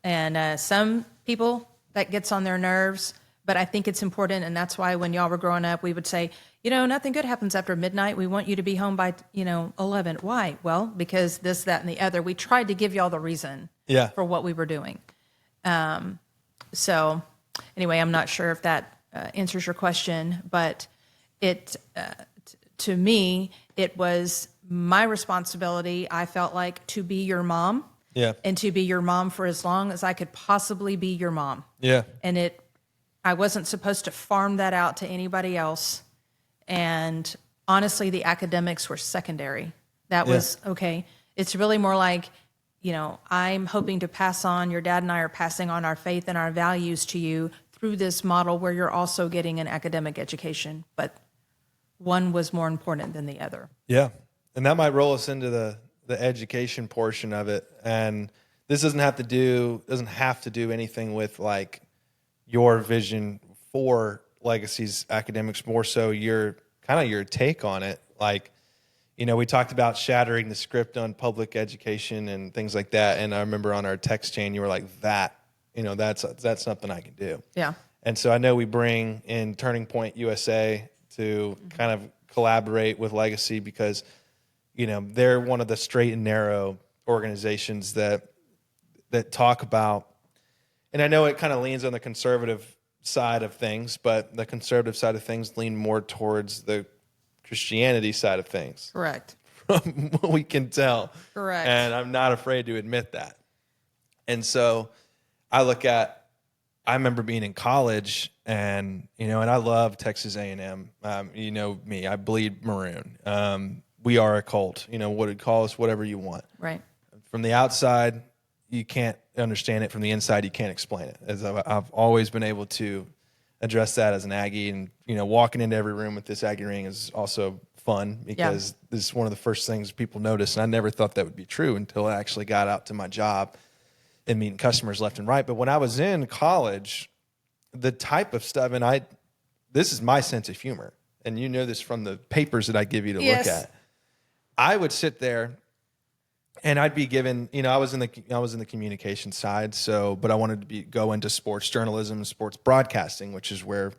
And some people, that gets on their nerves, but I think it's important. And that's why when y'all were growing up, we would say, nothing good happens after midnight. We want you to be home by, 11. Why? Well, because this, that, and the other. We tried to give y'all the reason for what we were doing. So anyway, I'm not sure if that answers your question, but to me, it was my responsibility, I felt like, to be your mom. Yeah. And to be your mom for as long as I could possibly be your mom. Yeah. And I wasn't supposed to farm that out to anybody else. And honestly, the academics were secondary. That was okay. It's really more like, I'm hoping to pass on, your dad and I are passing on our faith and our values to you through this model where you're also getting an academic education, but one was more important than the other. Yeah. And that might roll us into the education portion of it. And this doesn't have to do anything with like your vision for Legacy's academics, more so your take on it. Like, we talked about shattering the script on public education and things like that. And I remember on our text chain, you were like, that's something I can do. Yeah. And so I know we bring in Turning Point USA to kind of collaborate with Legacy because, they're one of the straight and narrow organizations that talk about, and I know it kind of leans on the conservative side of things, but the conservative side of things lean more towards the Christianity side of things. Correct. From what we can tell. Correct. And I'm not afraid to admit that. And so I remember being in college and I love Texas A&M. Me, I bleed maroon. We are a cult, call us whatever you want. Right. From the outside, you can't understand it. From the inside, you can't explain it. As I've always been able to address that as an Aggie, and walking into every room with this Aggie ring is also fun because this is one of the first things people notice, and I never thought that would be true until I actually got out to my job and meeting customers left and right. But when I was in college, the type of stuff, and this is my sense of humor, and this from the papers that I give you to look at. I would sit there and I'd be given, I was in the communication side, but I wanted to go into sports journalism and sports broadcasting, which is where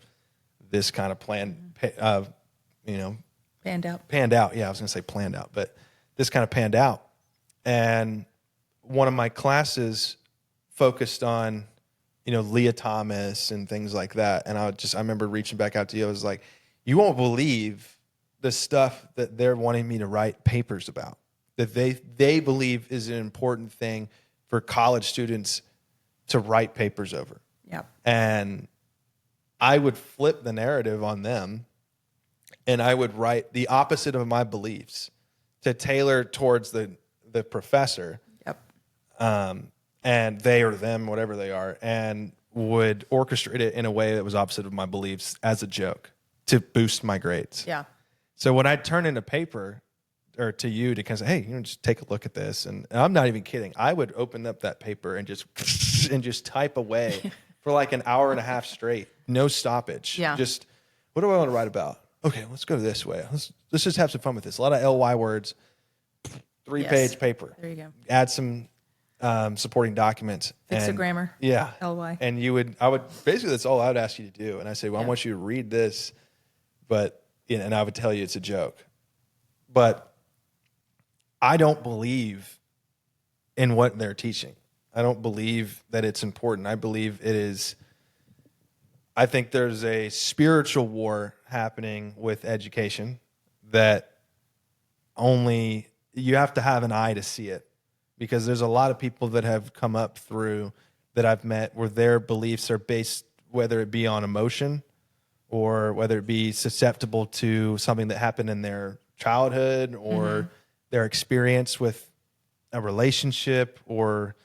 this kind of panned out. Yeah, I was going to say planned out, but this kind of panned out. And one of my classes focused on, Leah Thomas and things like that. And I remember reaching back out to you. I was like, you won't believe the stuff that they're wanting me to write papers about, that they believe is an important thing for college students to write papers over. Yep. And I would flip the narrative on them, and I would write the opposite of my beliefs to tailor towards the professor. Yep. And they or them, whatever they are, and would orchestrate it in a way that was opposite of my beliefs as a joke to boost my grades. Yeah. So when I'd turn in a paper or to you to kind of say, hey, just take a look at this. And I'm not even kidding. I would open up that paper and just type away for like an hour and a half straight. No stoppage. Yeah. Just, what do I want to write about? Okay, let's go this way. Let's just have some fun with this. A lot of LY words, 3-page paper. There you go. Add some supporting documents. Fix the grammar. Yeah. LY. And basically that's all I would ask you to do. And I say, well, I want you to read this, and I would tell you it's a joke. But I don't believe in what they're teaching. I don't believe that it's important. I believe it is. I think there's a spiritual war happening with education that only you have to have an eye to see it, because there's a lot of people that have come up through that I've met where their beliefs are based, whether it be on emotion or whether it be susceptible to something that happened in their childhood or their experience with a relationship or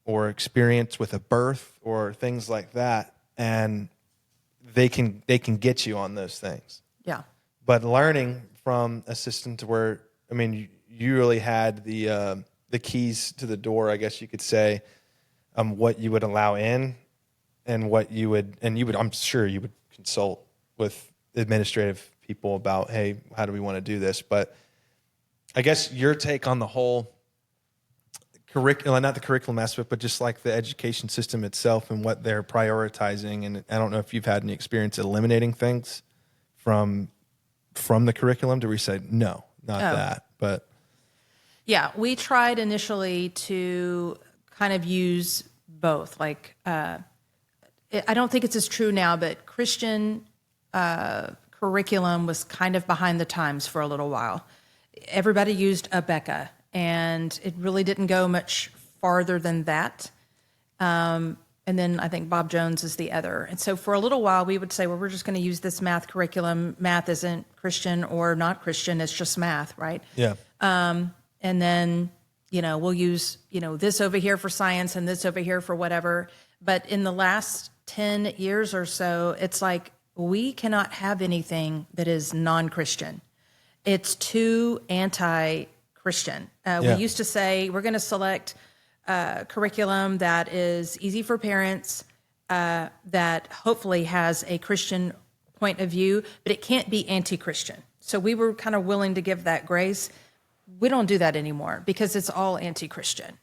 experience with a birth or things like that. And they can get you on those things. Yeah. But learning from a system to where, you really had the keys to the door, I guess you could say, what you would allow in and I'm sure you would consult with administrative people about, hey, how do we want to do this? But I guess your take on the whole curriculum, not the curriculum aspect, but just like the education system itself and what they're prioritizing. And I don't know if you've had any experience eliminating things from the curriculum. Do we say, no, not that, but. Yeah, we tried initially to kind of use both. Like, I don't think it's as true now, but Christian curriculum was kind of behind the times for a little while. Everybody used a Becca, and it really didn't go much farther than that. And then I think Bob Jones is the other. And so for a little while, we would say, well, we're just going to use this math curriculum. Math isn't Christian or not Christian. It's just math, right? Yeah. And then we'll use, this over here for science and this over here for whatever. But in the last 10 years or so, it's like we cannot have anything that is non-Christian. It's too anti-Christian. We used to say we're going to select curriculum that is easy for parents, that hopefully has a Christian point of view, but it can't be anti-Christian. So we were kind of willing to give that grace. We don't do that anymore because it's all anti-Christian.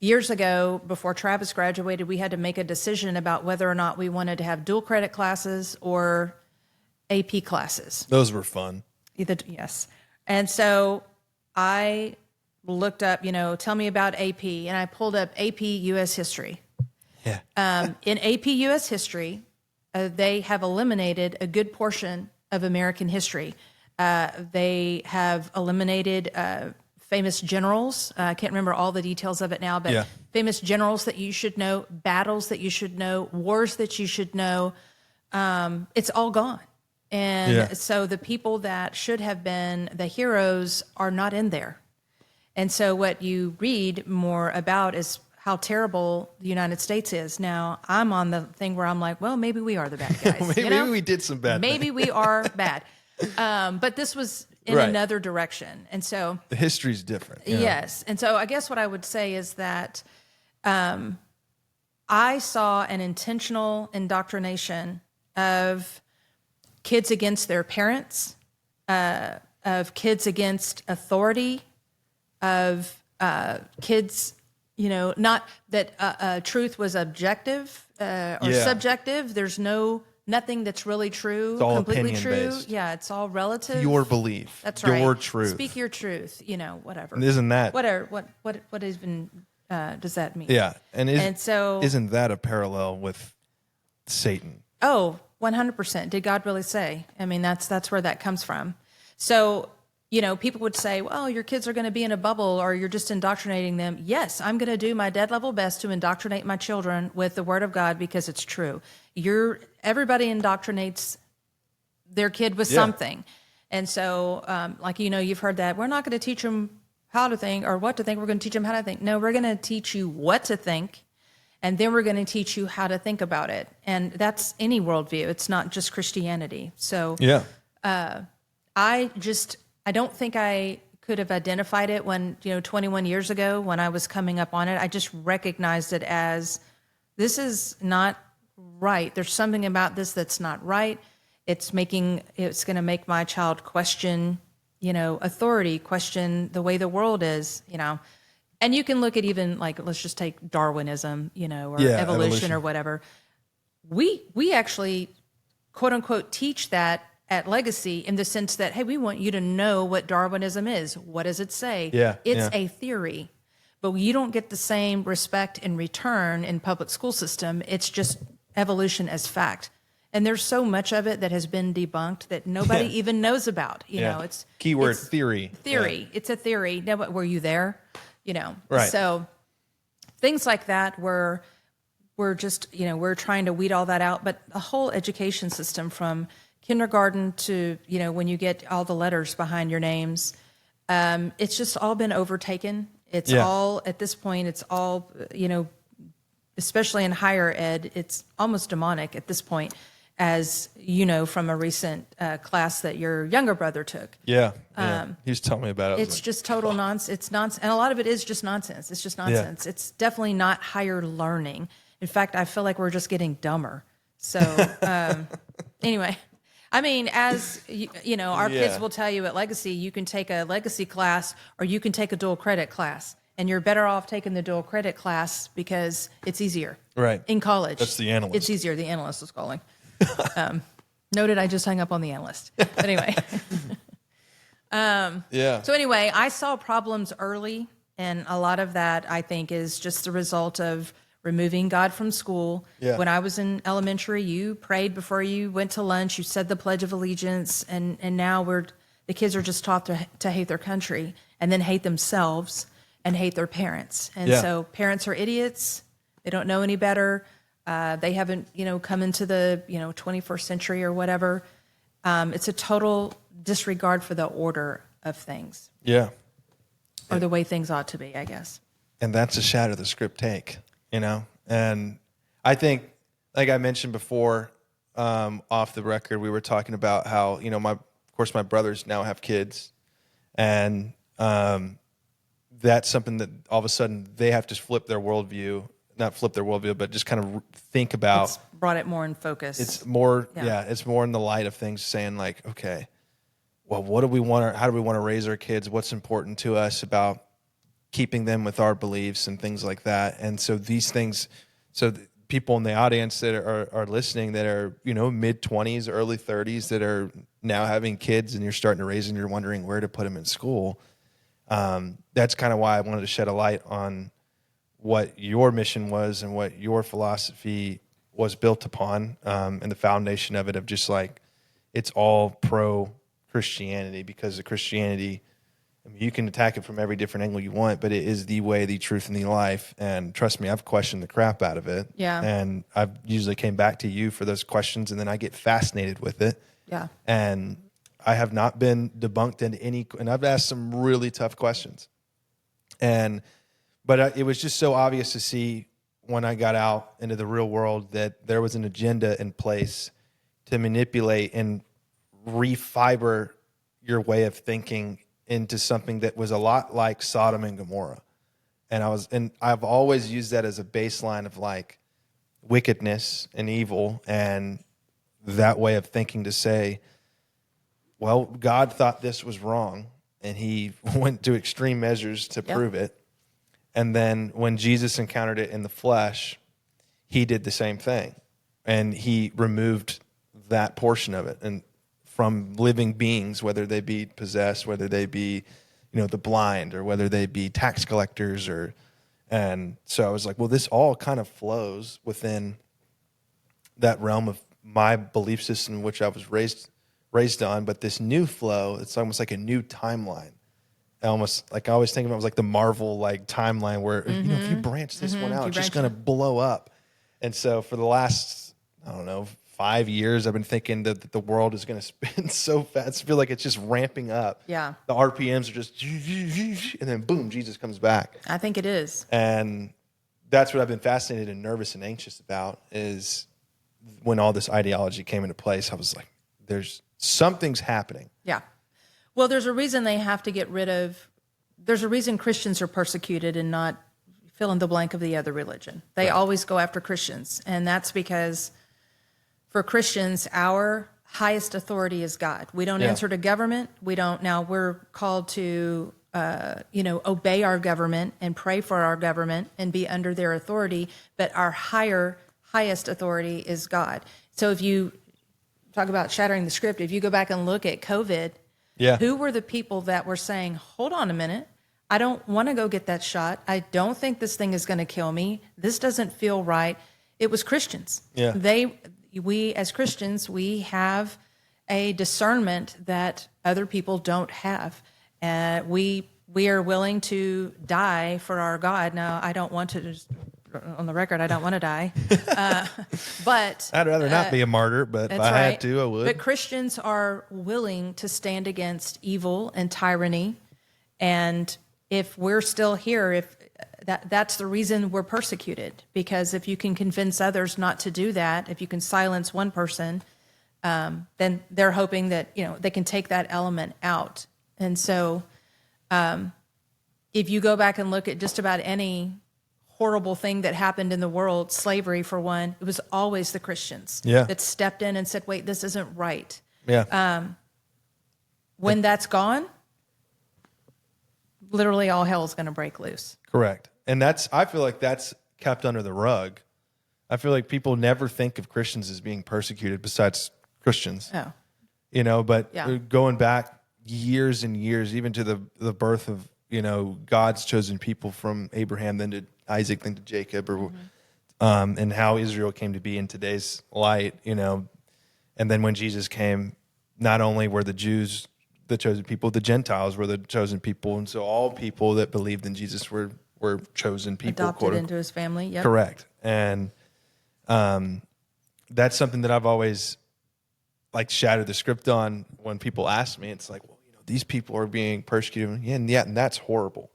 Years ago, before Travis graduated, we had to make a decision about whether or not we wanted to have dual credit classes or AP classes. Those were fun. Yes. And so I looked up, tell me about AP, and I pulled up AP U.S. history. Yeah. In AP U.S. history, they have eliminated a good portion of American history. They have eliminated famous generals. I can't remember all the details of it now, but famous generals that you should know, battles that you should know, wars that you should know. It's all gone. And so the people that should have been the heroes are not in there. And so what you read more about is how terrible the United States is. Now, I'm on the thing where I'm like, well, maybe we are the bad guys. maybe we did some bad Maybe things. we are bad. But this was in another direction. And so the history's different. Yes. And so I guess what I would say is that I saw an intentional indoctrination of kids against their parents, of kids against authority, of kids, not that truth was objective or subjective. There's nothing that's really true, it's all completely true. opinion-based. Yeah, it's all relative. Your belief. That's right. Your truth. Speak your truth. Whatever. And isn't that what even does that mean? Yeah, and so isn't that a parallel with Satan? Oh, 100%. Did God really say? I mean, that's where that comes from. So, people would say, well, your kids are going to be in a bubble or you're just indoctrinating them. Yes, I'm going to do my dead level best to indoctrinate my children with the word of God because it's true. Everybody indoctrinates their kid with something. And so, you've heard that we're not going to teach them how to think or what to think. We're going to teach them how to think. No, we're going to teach you what to think. And then we're going to teach you how to think about it. And that's any worldview. It's not just Christianity. So I don't think I could have identified it when, 21 years ago when I was coming up on it. I just recognized it as this is not right. There's something about this that's not right. It's going to make my child question, authority, question the way the world is, And you can look at even let's just take Darwinism, or evolution or whatever. We actually, quote unquote, teach that at Legacy in the sense that, hey, we want you to know what Darwinism is. What does it say? It's a theory, but you don't get the same respect in return in public school system. It's just evolution as fact. And there's so much of it that has been debunked that nobody even knows about. It's keyword theory. Theory. Yeah. It's a theory. Now, were you there? Right. So things like that we're just, we're trying to weed all that out. But the whole education system from kindergarten to, when you get all the letters behind your names, it's just all been overtaken. It's all, at this point, it's all, especially in higher ed, it's almost demonic at this point, as from a recent class that your younger brother took. Yeah. He was telling me about it. It's just total nonsense. It's nonsense. And a lot of it is just nonsense. It's just nonsense. Yeah. It's definitely not higher learning. In fact, I feel like we're just getting dumber. So anyway, I mean, as our kids will tell you at Legacy, you can take a Legacy class or you can take a dual credit class. And you're better off taking the dual credit class because it's easier. Right. In college. That's the analyst. It's easier. The analyst is calling. Noted, I just hung up on the analyst. But anyway. So anyway, I saw problems early. And a lot of that, I think, is just the result of removing God from school. Yeah. When I was in elementary, you prayed before you went to lunch. You said the Pledge of Allegiance. And now the kids are just taught to hate their country and then hate themselves and hate their parents. And so parents are idiots. They don't know any better. They haven't, come into the, 21st century or whatever. It's a total disregard for the order of things. Yeah. or the way things ought to be, I guess. And that's a Shatter the Script take, And I think, like I mentioned before, off the record, we were talking about how, of course, my brothers now have kids. And that's something that all of a sudden they have to flip their worldview, not flip their worldview, but just kind of think about. It's brought it more in focus. It's more, it's more in the light of things, saying like, okay, well, what do we want? How do we want to raise our kids? What's important to us about keeping them with our beliefs and things like that? And so these things, people in the audience that are listening that are, mid-20s, early 30s that are now having kids and you're starting to raise and you're wondering where to put them in school. That's kind of why I wanted to shed a light on what your mission was and what your philosophy was built upon, and the foundation of it, of just like, it's all pro-Christianity, because the Christianity, you can attack it from every different angle you want, but it is the way, the truth, and the life. And trust me, I've questioned the crap out of it. Yeah. And I've usually came back to you for those questions, and then I get fascinated with it. Yeah. And I have not been debunked in any, and I've asked some really tough questions. But it was just so obvious to see when I got out into the real world that there was an agenda in place to manipulate and refiber your way of thinking into something that was a lot like Sodom and Gomorrah. And I've always used that as a baseline of like wickedness and evil, and that way of thinking to say, well, God thought this was wrong, and he went to extreme measures to prove it. And then when Jesus encountered it in the flesh, he did the same thing. And he removed that portion of it. And from living beings, whether they be possessed, whether they be, the blind, or whether they be tax collectors, and so I was like, well, this all kind of flows within that realm of my belief system, which I was raised on. But this new flow, it's almost like a new timeline. Almost like I always think of it as like the Marvel like timeline where if you branch this one out, it's just going to blow up. And so for the last, I don't know, 5 years, I've been thinking that the world is going to spin so fast. I feel like it's just ramping up. Yeah. The RPMs are just, and then boom, Jesus comes back. I think it is. And that's what I've been fascinated and nervous and anxious about, is when all this ideology came into place, I was like, something's happening. Yeah. Well, there's a reason they have to get rid of, there's a reason Christians are persecuted and not fill in the blank of the other religion. They always go after Christians. And that's because for Christians, our highest authority is God. We don't answer to government. Now we're called to, obey our government and pray for our government and be under their authority. But our highest authority is God. So if you talk about shattering the script, if you go back and look at COVID, who were the people that were saying, hold on a minute, I don't want to go get that shot. I don't think this thing is going to kill me. This doesn't feel right. It was Christians. Yeah. We as Christians, we have a discernment that other people don't have. We are willing to die for our God. Now, I don't want to, on the record, I don't want to die. But I'd rather not be a martyr, but if I had to, I would. But Christians are willing to stand against evil and tyranny. And if we're still here, that's the reason we're persecuted, because if you can convince others not to do that, if you can silence one person, then they're hoping that, they can take that element out. And so if you go back and look at just about any horrible thing that happened in the world, slavery for one, it was always the Christians that stepped in and said, wait, this isn't right. Yeah. When that's gone, literally all hell is going to break loose. Correct. And I feel like that's kept under the rug. I feel like people never think of Christians as being persecuted besides Christians. Oh. But going back years and years, even to the birth of, God's chosen people from Abraham, then to Isaac, then to Jacob, and how Israel came to be in today's light, and then when Jesus came, not only were the Jews the chosen people, the Gentiles were the chosen people. And so all people that believed in Jesus were chosen people. Adopted into his family, yep. Correct. And that's something that I've always shattered the script on when people ask me. It's like, well, these people are being persecuted. And that's horrible.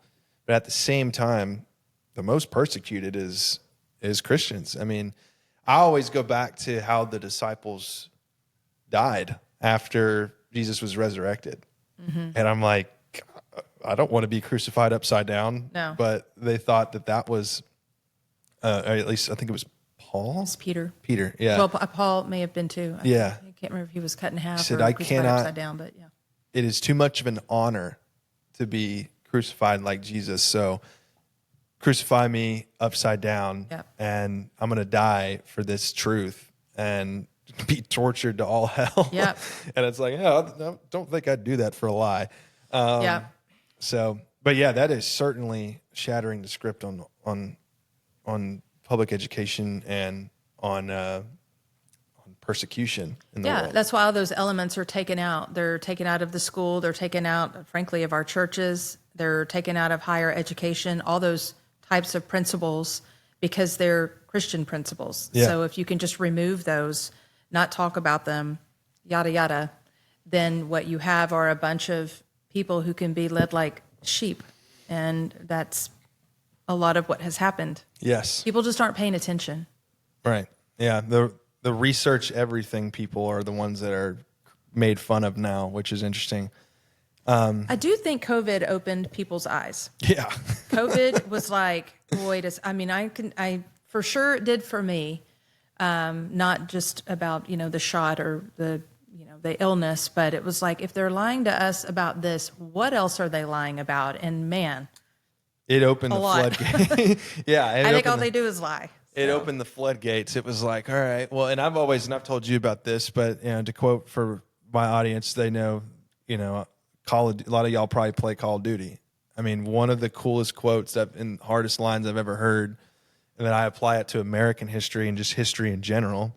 But at the same time, the most persecuted is Christians. I mean, I always go back to how the disciples died after Jesus was resurrected. And I'm like, I don't want to be crucified upside down. No. But they thought that was, or at least I think it was Paul. It's Peter. Peter, yeah. Well, Paul may have been too. I can't remember if he was cut in half said, or I crucified cannot- upside down, but yeah. It is too much of an honor to be crucified like Jesus. So crucify me upside down, Yep. and I'm going to die for this truth and be tortured to all hell. Yep. And it's like, I don't think I'd do that for a lie. Yeah. So, but yeah, that is certainly shattering the script on public education and on persecution in the world. That's why all those elements are taken out. They're taken out of the school. They're taken out, frankly, of our churches. They're taken out of higher education, all those types of principles, because they're Christian principles. Yeah. So if you can just remove those, not talk about them, yada, yada, then what you have are a bunch of people who can be led like sheep. And that's a lot of what has happened. Yes. People just aren't paying attention. Right. Yeah. The research everything people are the ones that are made fun of now, which is interesting. I do think COVID opened people's eyes. Yeah. COVID was like, boy, I for sure it did for me. Not just about, the shot or the illness, but it was like, if they're lying to us about this, what else are they lying about? And man, It opened A the lot. floodgates. Yeah. I think all they do is lie. It opened the floodgates. It was like, all right, well, and I've told you about this, but to quote for my audience, they know, a lot of y'all probably play Call of Duty. I mean, one of the coolest quotes and hardest lines I've ever heard, and then I apply it to American history and just history in general,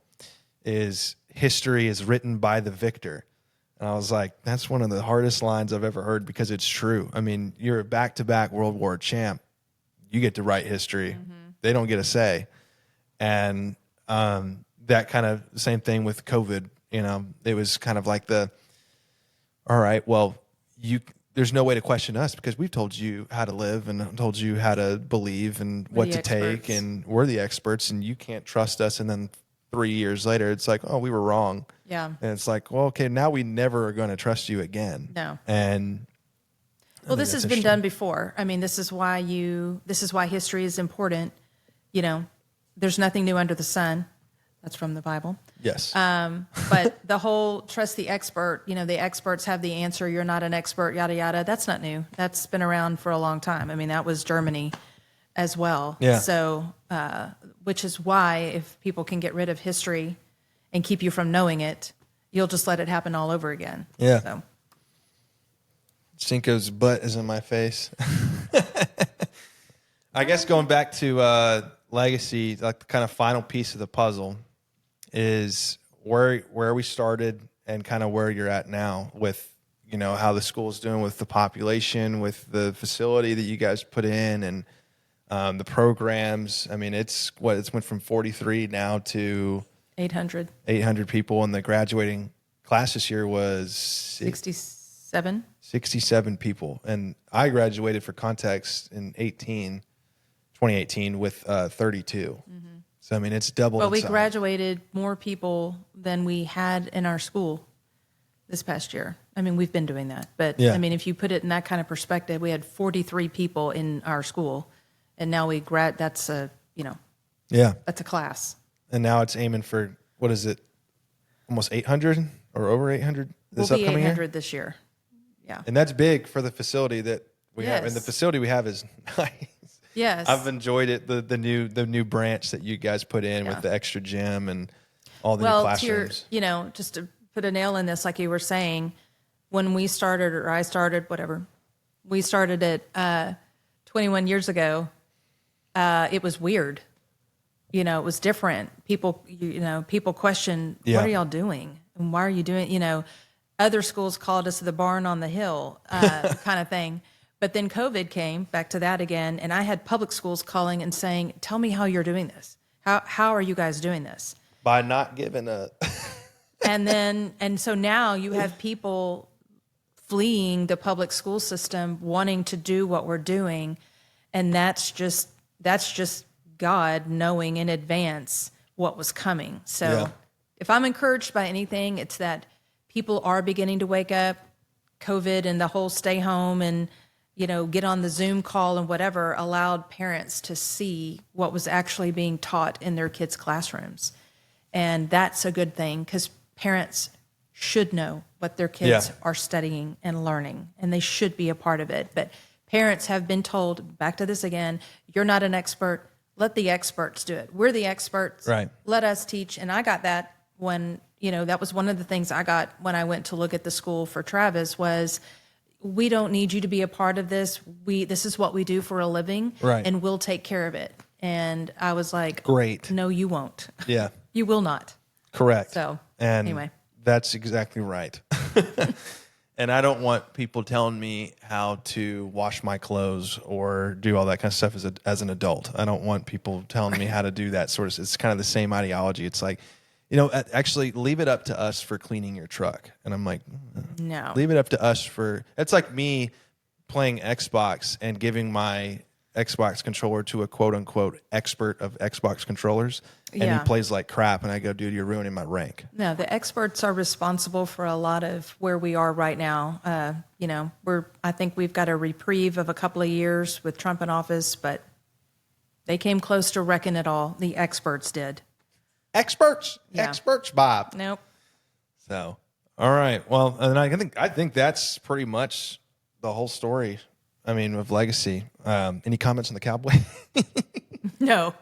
is history is written by the victor. And I was like, that's one of the hardest lines I've ever heard, because it's true. I mean, you're a back-to-back World War champ. You get to write history. They don't get a say. And that kind of same thing with COVID. It was kind of like all right, well, there's no way to question us, because we've told you how to live and told you how to believe and what to take, and we're the experts, and you can't trust us. And then 3 years later, it's like, oh, we were wrong. Yeah. And it's like, well, okay, now we never are going to trust you again. No. And Well, this has been done before. I mean, this is why history is important. There's nothing new under the sun. That's from the Bible. yes, But the whole trust the expert, the experts have the answer. You're not an expert, yada, yada. That's not new. That's been around for a long time. I mean, that was Germany as well. Yeah. So, which is why if people can get rid of history and keep you from knowing it, you'll just let it happen all over again. Yeah. So. Cinco's butt is in my face. I guess going back to legacy, like the kind of final piece of the puzzle is where we started and kind of where you're at now with, how the school is doing with the population, with the facility that you guys put in, and the programs. I mean, it's went from 43 now to 800. 800 people, and the graduating class this year was 67. 67 people. And I graduated, for context, in 2018 with 32. So, I mean, it's double. Well, we size. graduated more people than we had in our school this past year. I mean, we've been doing that. But, Yeah. I mean, if you put it in that kind of perspective, we had 43 people in our school. And now that's a class. And now it's aiming for, what is it, almost 800 or over 800 this We'll be upcoming 800 year? this year. Yeah. And that's big for the facility that we have. And the Yes. facility we have is nice. Yes. I've enjoyed it. The new branch that you guys put in Yeah. with the extra gym and all the new classrooms. Just to put a nail in this, like you were saying, when we started, or I started, whatever, we started it 21 years ago. It was weird. It was different. People question, Yeah. what are y'all doing? And why are you doing, other schools called us the barn on the hill kind of thing. But then COVID came, back to that again, and I had public schools calling and saying, tell me how you're doing this. How are you guys doing this? By not giving a... And so now you have people fleeing the public school system, wanting to do what we're doing. And that's just God knowing in advance what was coming. So Yeah. if I'm encouraged by anything, it's that people are beginning to wake up. COVID and the whole stay home and, get on the Zoom call and whatever allowed parents to see what was actually being taught in their kids' classrooms. And that's a good thing because parents should know what their kids are studying and learning, and they should be a part of it. But parents have been told, back to this again, you're not an expert. Let the experts do it. We're the experts. Right. Let us teach. And I got that when, that was one of the things I got when I went to look at the school for Travis was, we don't need you to be a part of this. This is what we do for a living, Right. and we'll take care of it. And I was like, Great. no, you won't. Yeah. You will not. Correct. So And anyway. that's exactly right. And I don't want people telling me how to wash my clothes or do all that kind of stuff as an adult. I don't want people telling me how to do that sort of. It's kind of the same ideology. It's like, actually leave it up to us for cleaning your truck. And I'm like, No. leave it up to us for. It's like me playing Xbox and giving my Xbox controller to a quote unquote expert of Xbox controllers, and Yeah. he plays like crap, and I go, dude, you're ruining my rank. No, the experts are responsible for a lot of where we are right now. I think we've got a reprieve of a couple of years with Trump in office, but they came close to wrecking it all. The experts did. Experts, Bob. Nope. So, all right. Well, and I think that's pretty much the whole story. I mean, of Legacy. Any comments on the Cowboy? No,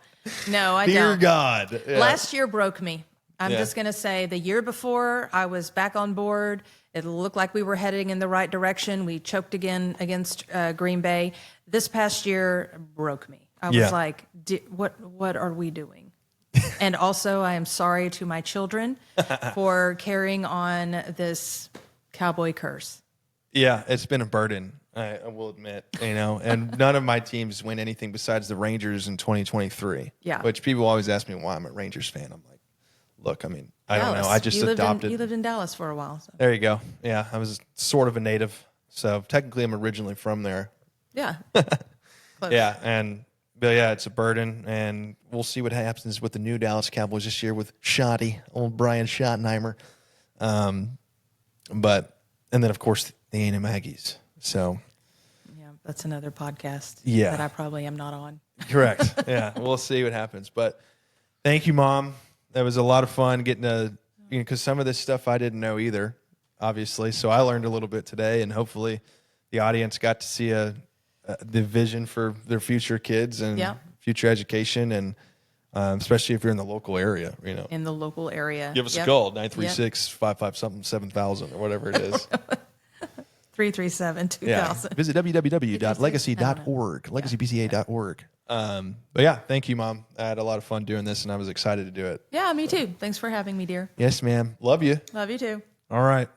I Dear don't. God. Yeah. Last year broke me. I'm Yeah. just going to say the year before I was back on board. It looked like we were heading in the right direction. We choked again against Green Bay. This past year broke me. I was Yeah. like, what are we doing? And also, I am sorry to my children for carrying on this Cowboy curse. Yeah, it's been a burden. I will admit, and none of my teams win anything besides the Rangers in 2023. Yeah. Which people always ask me why I'm a Rangers fan. I'm like, look, I mean, I don't know. Dallas. I just adopted. You lived in Dallas for a while. So. There you go. Yeah, I was sort of a native. So technically I'm originally from there. Yeah. Close. Yeah, but yeah, it's a burden, and we'll see what happens with the new Dallas Cowboys this year with old Brian Schottenheimer. And then of course the A&M Aggies. So Yeah, that's another podcast. Yeah. That I probably am not on. correct. Yeah, we'll see what happens. But thank you, Mom. That was a lot of fun getting to, because some of this stuff I didn't know either, obviously. So I learned a little bit today, and hopefully the audience got to see the vision for their future kids and Yeah. future education, and especially if you're in the local area, In the local area. Give us Yep. a call, 936-55-7000 or whatever it is. 337-2000. Yeah. Visit www.legacy.org, legacybca.org. But yeah, thank you, Mom. I had a lot of fun doing this, and I was excited to do it. Yeah, me too. Thanks for having me, dear. Yes, ma'am. Love you. Love you too. All right.